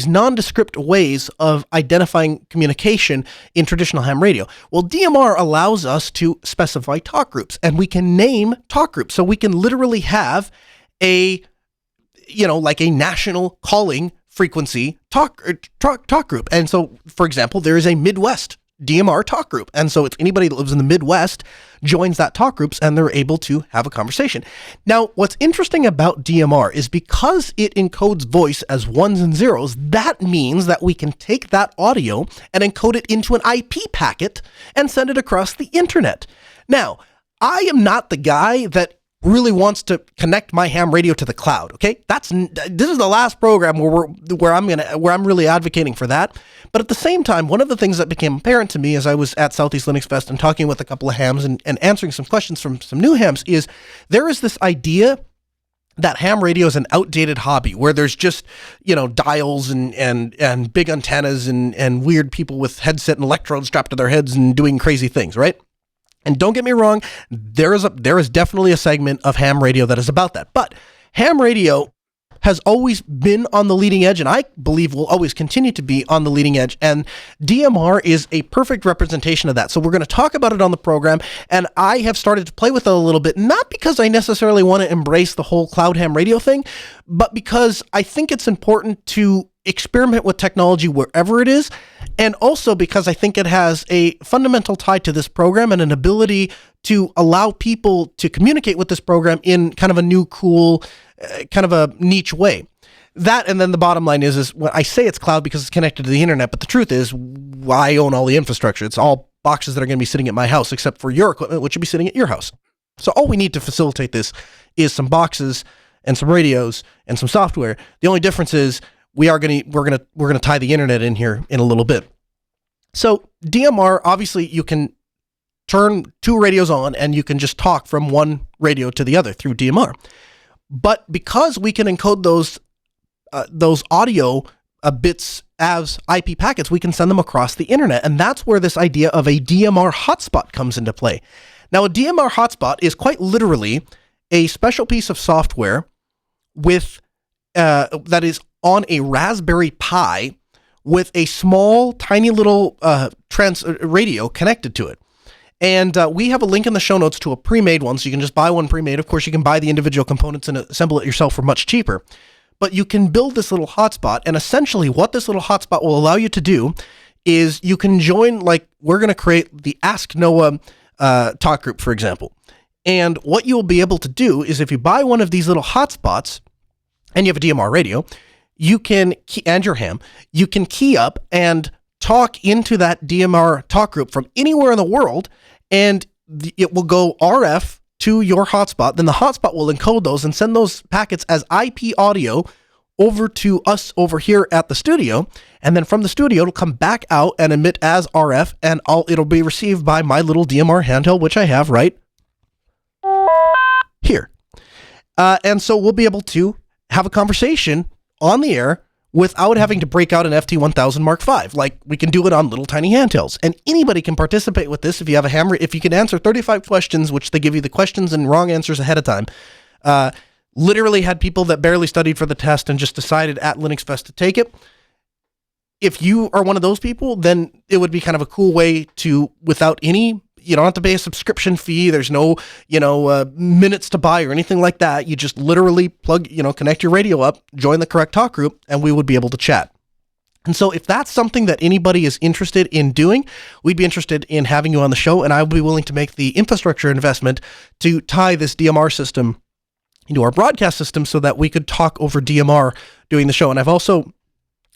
nondescript ways of identifying communication in traditional ham radio. Well, DMR allows us to specify talk groups, and we can name talk groups. So we can literally have like a national calling frequency talk group. And so, for example, there is a Midwest DMR talk group. And so it's anybody that lives in the Midwest joins that talk groups, and they're able to have a conversation. Now, what's interesting about DMR is because it encodes voice as ones and zeros, that means that we can take that audio and encode it into an IP packet and send it across the internet. Now, I am not the guy that really wants to connect my ham radio to the cloud. Okay, this is the last program where I'm really advocating for that. But at the same time, one of the things that became apparent to me as I was at Southeast Linux Fest and talking with a couple of hams and answering some questions from some new hams is there is this idea that ham radio is an outdated hobby where there's just, dials and big antennas and weird people with headset and electrodes strapped to their heads and doing crazy things, right? And don't get me wrong, there is definitely a segment of ham radio that is about that. But ham radio has always been on the leading edge, and I believe will always continue to be on the leading edge. And DMR is a perfect representation of that. So we're going to talk about it on the program, and I have started to play with it a little bit, not because I necessarily want to embrace the whole cloud ham radio thing, but because I think it's important to experiment with technology wherever it is, and also because I think it has a fundamental tie to this program and an ability to allow people to communicate with this program in kind of a new, cool, kind of a niche way. That, and then the bottom line is when I say it's cloud because it's connected to the internet, but the truth is I own all the infrastructure. It's all boxes that are going to be sitting at my house, except for your equipment, which should be sitting at your house. So all we need to facilitate this is some boxes and some radios and some software. The only difference is we're gonna tie the internet in here in a little bit. So DMR, obviously, you can turn two radios on and you can just talk from one radio to the other through DMR. But because we can encode those audio bits as IP packets, we can send them across the internet, and that's where this idea of a DMR hotspot comes into play. Now, a DMR hotspot is quite literally a special piece of software with that is on a Raspberry Pi with a small, tiny little radio connected to it. And we have a link in the show notes to a pre-made one, so you can just buy one pre-made. Of course, you can buy the individual components and assemble it yourself for much cheaper. But you can build this little hotspot, and essentially what this little hotspot will allow you to do is you can join, like, we're going to create the Ask Noah talk group, for example. And what you'll be able to do is if you buy one of these little hotspots and you have a DMR radio, you can and your ham, you can key up and talk into that DMR talk group from anywhere in the world, and it will go RF to your hotspot. Then the hotspot will encode those and send those packets as IP audio over to us over here at the studio, and then from the studio it'll come back out and emit as RF, and it'll be received by my little DMR handheld, which I have right here. And so we'll be able to have a conversation on the air without having to break out an FT1000 Mark V. Like, we can do it on little tiny handhelds, and anybody can participate with this. If you have a hammer, if you can answer 35 questions, which they give you the questions and wrong answers ahead of time. Literally had people that barely studied for the test and just decided at Linux Fest to take it. If you are one of those people, then it would be kind of a cool way to, without any, you don't have to pay a subscription fee. There's no, minutes to buy or anything like that. You just literally connect your radio up, join the correct talk group, and we would be able to chat. And so if that's something that anybody is interested in doing, we'd be interested in having you on the show, and I would be willing to make the infrastructure investment to tie this DMR system into our broadcast system so that we could talk over DMR doing the show. And I've also,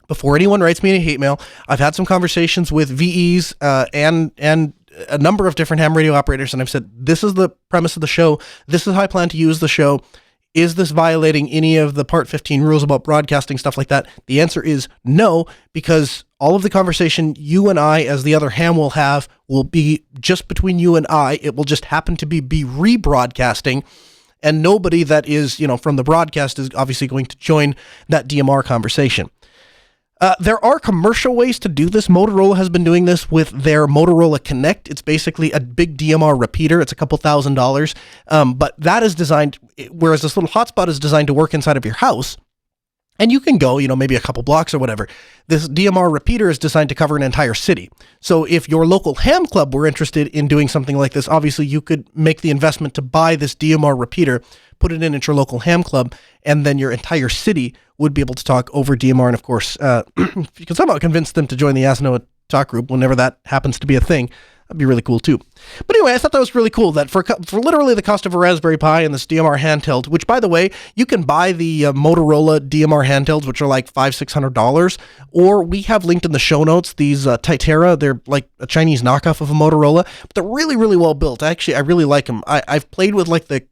before anyone writes me a hate mail, I've had some conversations with VEs and a number of different ham radio operators, and I've said, this is the premise of the show. This is how I plan to use the show. Is this violating any of the Part 15 rules about broadcasting, stuff like that? The answer is no, because all of the conversation you and I, as the other ham, will have will be just between you and I. It will just happen to be rebroadcasting, and nobody that is, from the broadcast is obviously going to join that DMR conversation. There are commercial ways to do this. Motorola has been doing this with their Motorola Connect. It's basically a big DMR repeater. It's a couple $1,000s. But that is designed, whereas this little hotspot is designed to work inside of your house. And you can go, maybe a couple blocks or whatever. This DMR repeater is designed to cover an entire city. So if your local ham club were interested in doing something like this, obviously you could make the investment to buy this DMR repeater, put it in at your local ham club, and then your entire city would be able to talk over DMR. And of course, if you can somehow convince them to join the Asno talk group whenever that happens to be a thing, that'd be really cool too. But anyway, I thought that was really cool that for literally the cost of a Raspberry Pi and this DMR handheld, which, by the way, you can buy the Motorola DMR handhelds, which are like $500-$600, or we have linked in the show notes these Tdma. They're like a Chinese knockoff of a Motorola, but they're really, really well built. Actually, I really like them. I've played with like the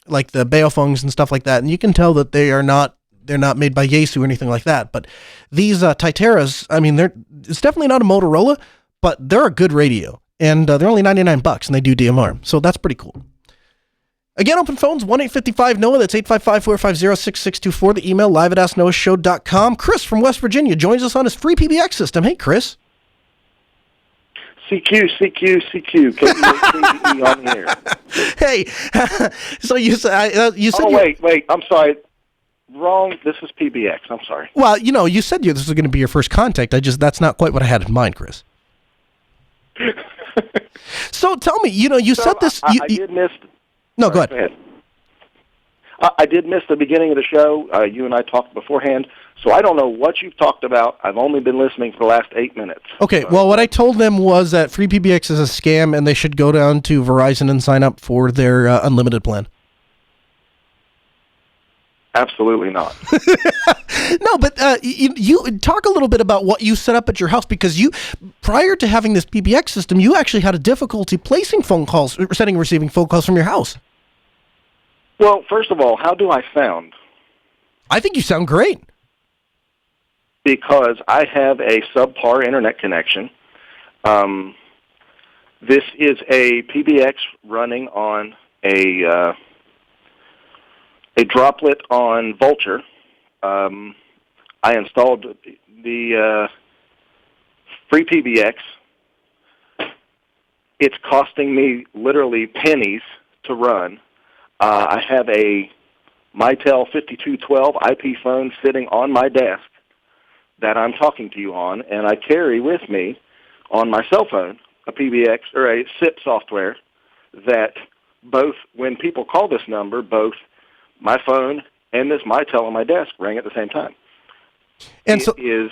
Baophones and stuff like that, and you can tell that they're not made by Yaesu or anything like that. But these Tdmas, I mean, it's definitely not a Motorola, but they're a good radio, and they're only $99, and they do DMR, so that's pretty cool. Again, open phones, 1-855-NOAH, that's 855-450-6624, the email, live@asknoahshow.com. Chris from West Virginia joins us on his free PBX system. Hey, Chris.
CQ, KEE on the air.
Hey, so you said...
Oh, wait, I'm sorry. Wrong, this is PBX, I'm sorry.
Well, you said this was going to be your first contact. That's not quite what I had in mind, Chris. So tell me, you said this... I
did miss...
No, go ahead.
I did miss the beginning of the show. You and I talked beforehand, so I don't know what you've talked about. I've only been listening for the last 8 minutes.
Okay, well, what I told them was that free PBX is a scam, and they should go down to Verizon and sign up for their unlimited plan.
Absolutely not.
No, but you talk a little bit about what you set up at your house, because prior to having this PBX system, you actually had a difficulty placing phone calls, sending and receiving phone calls from your house.
Well, first of all, how do I sound?
I think you sound great.
Because I have a subpar internet connection. This is a PBX running on a droplet on Vulture. I installed the free PBX. It's costing me literally pennies to run. I have a Mitel 5212 IP phone sitting on my desk that I'm talking to you on, and I carry with me on my cell phone a PBX or a SIP software that both, when people call this number, both my phone and this Mitel on my desk rang at the same time. And it is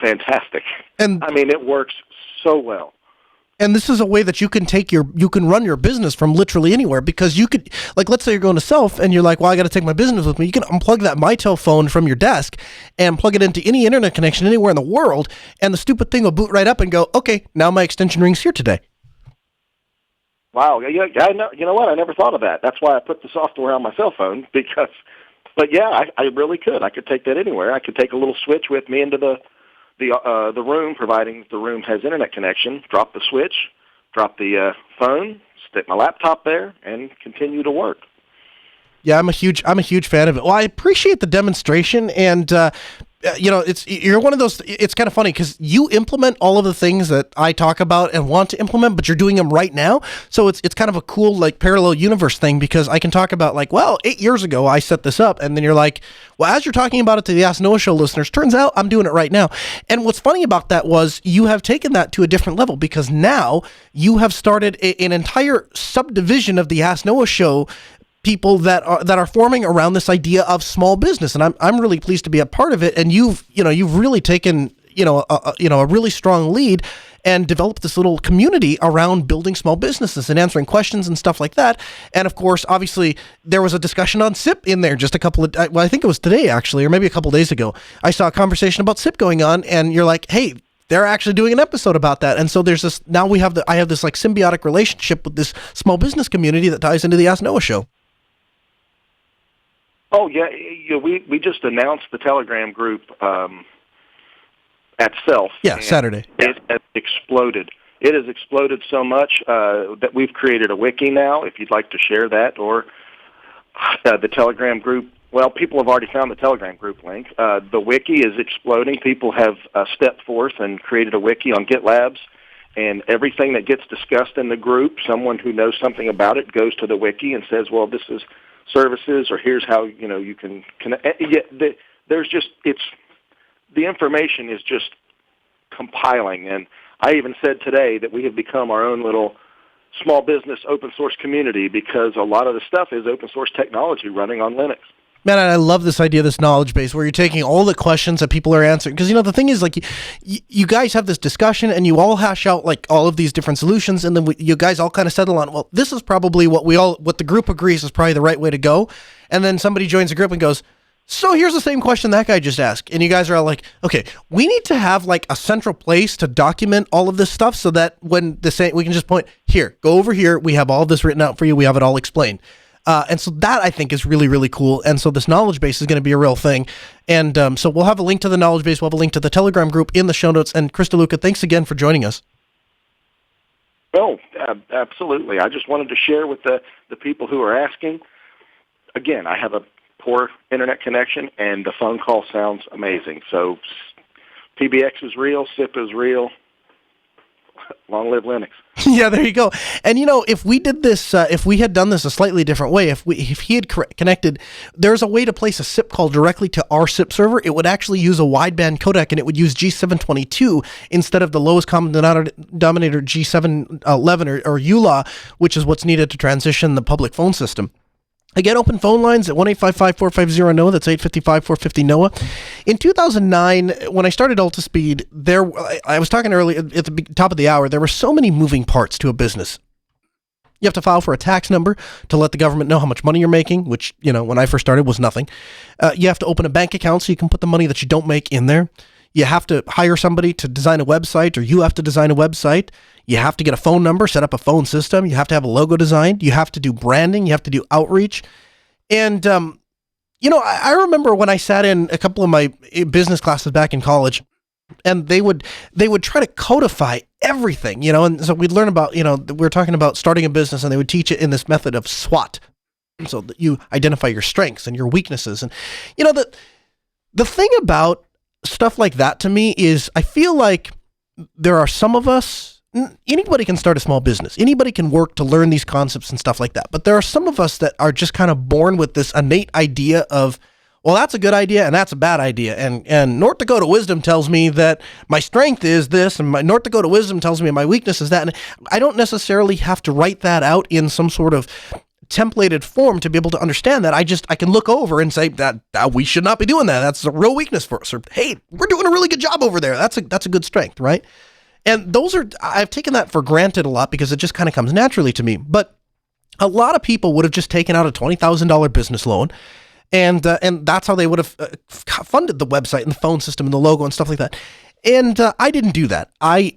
fantastic. And I mean, it works so well.
And this is a way that you can run your business from literally anywhere, because you could, like, let's say you're going to Self and you're like, well, I got to take my business with me. You can unplug that Mitel phone from your desk and plug it into any internet connection anywhere in the world, and the stupid thing will boot right up and go, okay, now my extension ring's here today.
Wow, yeah, you know what? I never thought of that. That's why I put the software on my cell phone, but yeah, I really could. I could take that anywhere. I could take a little switch with me into the room, providing the room has internet connection, drop the switch, drop the phone, stick my laptop there, and continue to work.
Yeah, I'm a huge fan of it. Well, I appreciate the demonstration, and you're one of those. It's kind of funny because you implement all of the things that I talk about and want to implement, but you're doing them right now. So it's kind of a cool, like, parallel universe thing, because I can talk about, like, well, 8 years ago I set this up, and then you're like, well, as you're talking about it to the Ask Noah Show listeners, turns out I'm doing it right now. And what's funny about that was you have taken that to a different level, because now you have started an entire subdivision of the Ask Noah Show people that are forming around this idea of small business, and I'm really pleased to be a part of it. And you've really taken a really strong lead and developed this little community around building small businesses and answering questions and stuff like that. And of course, obviously, there was a discussion on SIP in there just a couple of, I think it was today actually, or maybe a couple of days ago. I saw a conversation about SIP going on, and you're like, hey, they're actually doing an episode about that. And so there's this, now I have this like symbiotic relationship with this small business community that ties into the Ask Noah Show.
Oh, yeah, we just announced the Telegram group at Self.
Yeah, Saturday.
It has exploded. It has exploded so much that we've created a wiki now, if you'd like to share that, or the Telegram group. Well, people have already found the Telegram group link. The wiki is exploding. People have stepped forth and created a wiki on GitLabs, and everything that gets discussed in the group, someone who knows something about it goes to the wiki and says, well, this is services, or here's how you can there's just the information is just compiling. And I even said today that we have become our own little small business open source community, because a lot of the stuff is open source technology running on Linux.
Man, I love this idea, this knowledge base, where you're taking all the questions that people are answering. Because, the thing is, like, you guys have this discussion, and you all hash out, like, all of these different solutions, and then you guys all kind of settle on, well, this is probably what the group agrees is probably the right way to go. And then somebody joins the group and goes, so here's the same question that guy just asked. And you guys are all like, okay, we need to have, like, a central place to document all of this stuff, so that when we can just point, here, go over here, we have all of this written out for you, we have it all explained. And so that, I think, is really, really cool. And so this knowledge base is going to be a real thing. And so we'll have a link to the knowledge base. We'll have a link to the Telegram group in the show notes. And Chris DeLuca, thanks again for joining us.
Oh, absolutely. I just wanted to share with the people who are asking. Again, I have a poor internet connection, and the phone call sounds amazing. So PBX is real. SIP is real. Long live Linux.
Yeah, there you go. And if we did this, if we had done this a slightly different way, if he had connected, there's a way to place a SIP call directly to our SIP server. It would actually use a wideband codec, and it would use G722 instead of the lowest common denominator G711 or ULA, which is what's needed to transition the public phone system. Again, open phone lines at 1-855-450-NOAH. That's 855-450-NOAH. In 2009, when I started Altispeed, I was talking earlier at the top of the hour, there were so many moving parts to a business. You have to file for a tax number to let the government know how much money you're making, which, when I first started was nothing. You have to open a bank account so you can put the money that you don't make in there. You have to hire somebody to design a website, or you have to design a website. You have to get a phone number, set up a phone system. You have to have a logo designed. You have to do branding. You have to do outreach. And, I remember when I sat in a couple of my business classes back in college, and they would try to codify everything, and so we'd learn about, we were talking about starting a business, and they would teach it in this method of SWOT, so that you identify your strengths and your weaknesses. And, the thing about stuff like that to me is I feel like there are some of us, anybody can start a small business. Anybody can work to learn these concepts and stuff like that. But there are some of us that are just kind of born with this innate idea of, well, that's a good idea and that's a bad idea. And North Dakota wisdom tells me that my strength is this, and my North Dakota wisdom tells me my weakness is that. And I don't necessarily have to write that out in some sort of templated form to be able to understand that. I can look over and say that we should not be doing that. That's a real weakness for us. Or, hey, we're doing a really good job over there. That's a good strength, right? And I've taken that for granted a lot because it just kind of comes naturally to me. But a lot of people would have just taken out a $20,000 business loan, and that's how they would have funded the website and the phone system and the logo and stuff like that. And I didn't do that. I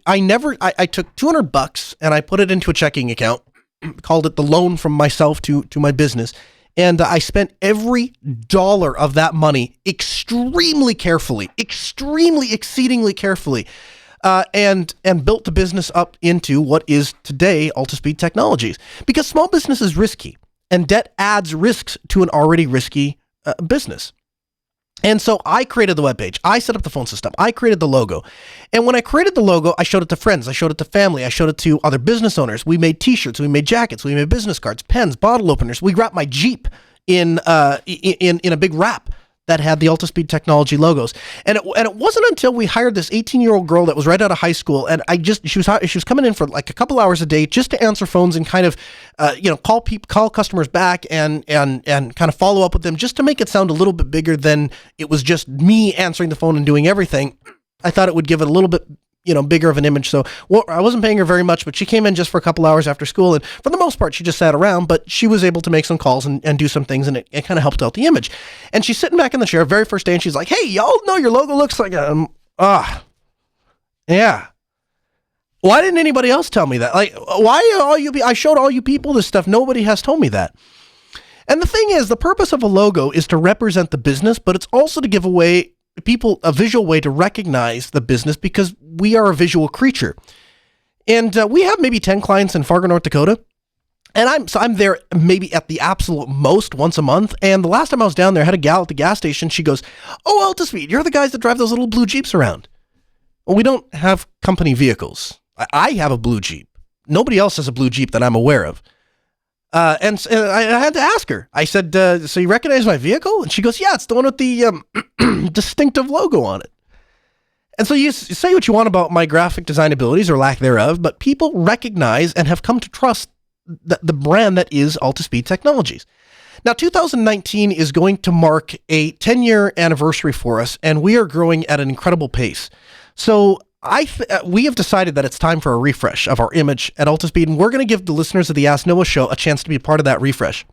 took $200 and I put it into a checking account, called it the loan from myself to my business. And I spent every dollar of that money extremely carefully, exceedingly carefully, and built the business up into what is today Altispeed Technologies. Because small business is risky, and debt adds risks to an already risky business. And so I created the webpage. I set up the phone system. I created the logo. And when I created the logo, I showed it to friends. I showed it to family. I showed it to other business owners. We made t-shirts. We made jackets. We made business cards, pens, bottle openers. We wrapped my Jeep in a big wrap that had the Altispeed Technology logos. And it wasn't until we hired this 18-year-old girl that was right out of high school, and she was coming in for like a couple hours a day just to answer phones and kind of call customers back and kind of follow up with them, just to make it sound a little bit bigger than it was just me answering the phone and doing everything. I thought it would give it a little bit bigger of an image. So I wasn't paying her very much, but she came in just for a couple hours after school. And for the most part, she just sat around, but she was able to make some calls and do some things. And it kind of helped out the image. And she's sitting back in the chair very first day. And she's like, "Hey, y'all know your logo looks like yeah. Why didn't anybody else tell me that? Like, why I showed all you people this stuff. Nobody has told me that." And the thing is, the purpose of a logo is to represent the business, but it's also to give away people a visual way to recognize the business, because we are a visual creature. And we have maybe 10 clients in Fargo, North Dakota. And I'm there maybe at the absolute most once a month. And the last time I was down there, I had a gal at the gas station. She goes, "Oh, Altispeed, you're the guys that drive those little blue Jeeps around." Well, we don't have company vehicles. I have a blue Jeep. Nobody else has a blue Jeep that I'm aware of. And I had to ask her. I said, "So you recognize my vehicle?" And she goes, "Yeah, it's the one with the distinctive logo on it." And so you say what you want about my graphic design abilities or lack thereof, but people recognize and have come to trust the brand that is Altispeed Technologies. Now, 2019 is going to mark a 10-year anniversary for us, and we are growing at an incredible pace. So we have decided that it's time for a refresh of our image at Altispeed, and we're going to give the listeners of the Ask Noah show a chance to be a part of that refresh.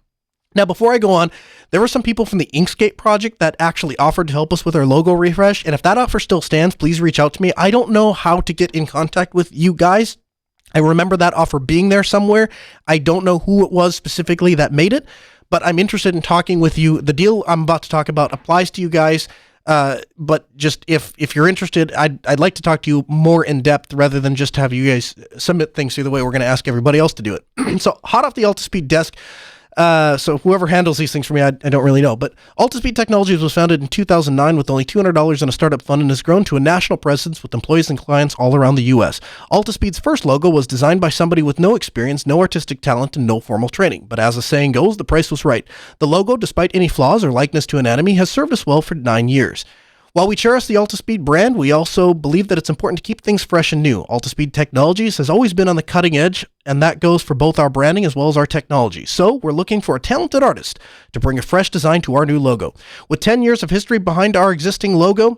Now, before I go on, there were some people from the Inkscape project that actually offered to help us with our logo refresh, and if that offer still stands, please reach out to me. I don't know how to get in contact with you guys. I remember that offer being there somewhere. I don't know who it was specifically that made it, but I'm interested in talking with you. The deal I'm about to talk about applies to you guys. But just if you're interested, I'd like to talk to you more in depth rather than just have you guys submit things through the way we're going to ask everybody else to do it. So hot off the Altispeed desk. So whoever handles these things for me, I don't really know. But Altispeed Technologies was founded in 2009 with only $200 in a startup fund and has grown to a national presence with employees and clients all around the U.S. Altispeed's first logo was designed by somebody with no experience, no artistic talent, and no formal training. But as the saying goes, the price was right. The logo, despite any flaws or likeness to an enemy, has served us well for 9 years. While we cherish the Altispeed brand, we also believe that it's important to keep things fresh and new. Altispeed Technologies has always been on the cutting edge, and that goes for both our branding as well as our technology. So we're looking for a talented artist to bring a fresh design to our new logo. With 10 years of history behind our existing logo,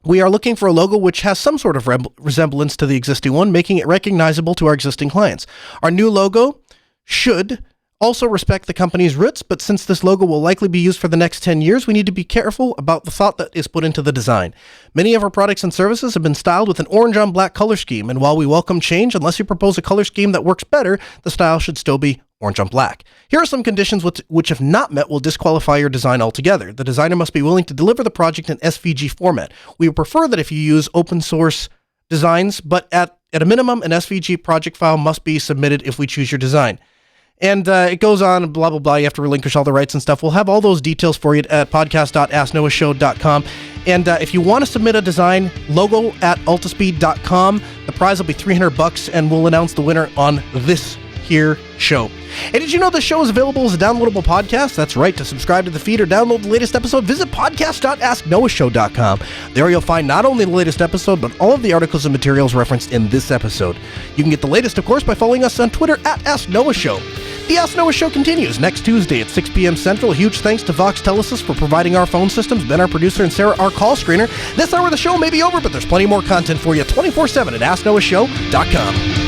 we are looking for a logo which has some sort of resemblance to the existing one, making it recognizable to our existing clients. Our new logo should also respect the company's roots, but since this logo will likely be used for the next 10 years, we need to be careful about the thought that is put into the design. Many of our products and services have been styled with an orange on black color scheme, and while we welcome change, unless you propose a color scheme that works better, the style should still be orange on black. Here are some conditions which, if not met, will disqualify your design altogether. The designer must be willing to deliver the project in SVG format. We would prefer that if you use open source designs, but at a minimum, an SVG project file must be submitted if we choose your design. And it goes on, blah, blah, blah. You have to relinquish all the rights and stuff. We'll have all those details for you at podcast.asknoahshow.com. And if you want to submit a design, logo at altispeed.com. The prize will be $300, and we'll announce the winner on this here show. And did you know the show is available as a downloadable podcast? That's right. To subscribe to the feed or download the latest episode, visit podcast.asknoahshow.com. There you'll find not only the latest episode, but all of the articles and materials referenced in this episode. You can get the latest, of course, by following us on Twitter at AskNoahShow. The Ask Noah Show continues next Tuesday at 6 p.m. Central. Huge thanks to Vox Telesis for providing our phone systems, Ben, our producer, and Sarah, our call screener. This hour of the show may be over, but there's plenty more content for you 24/7 at AskNoahShow.com.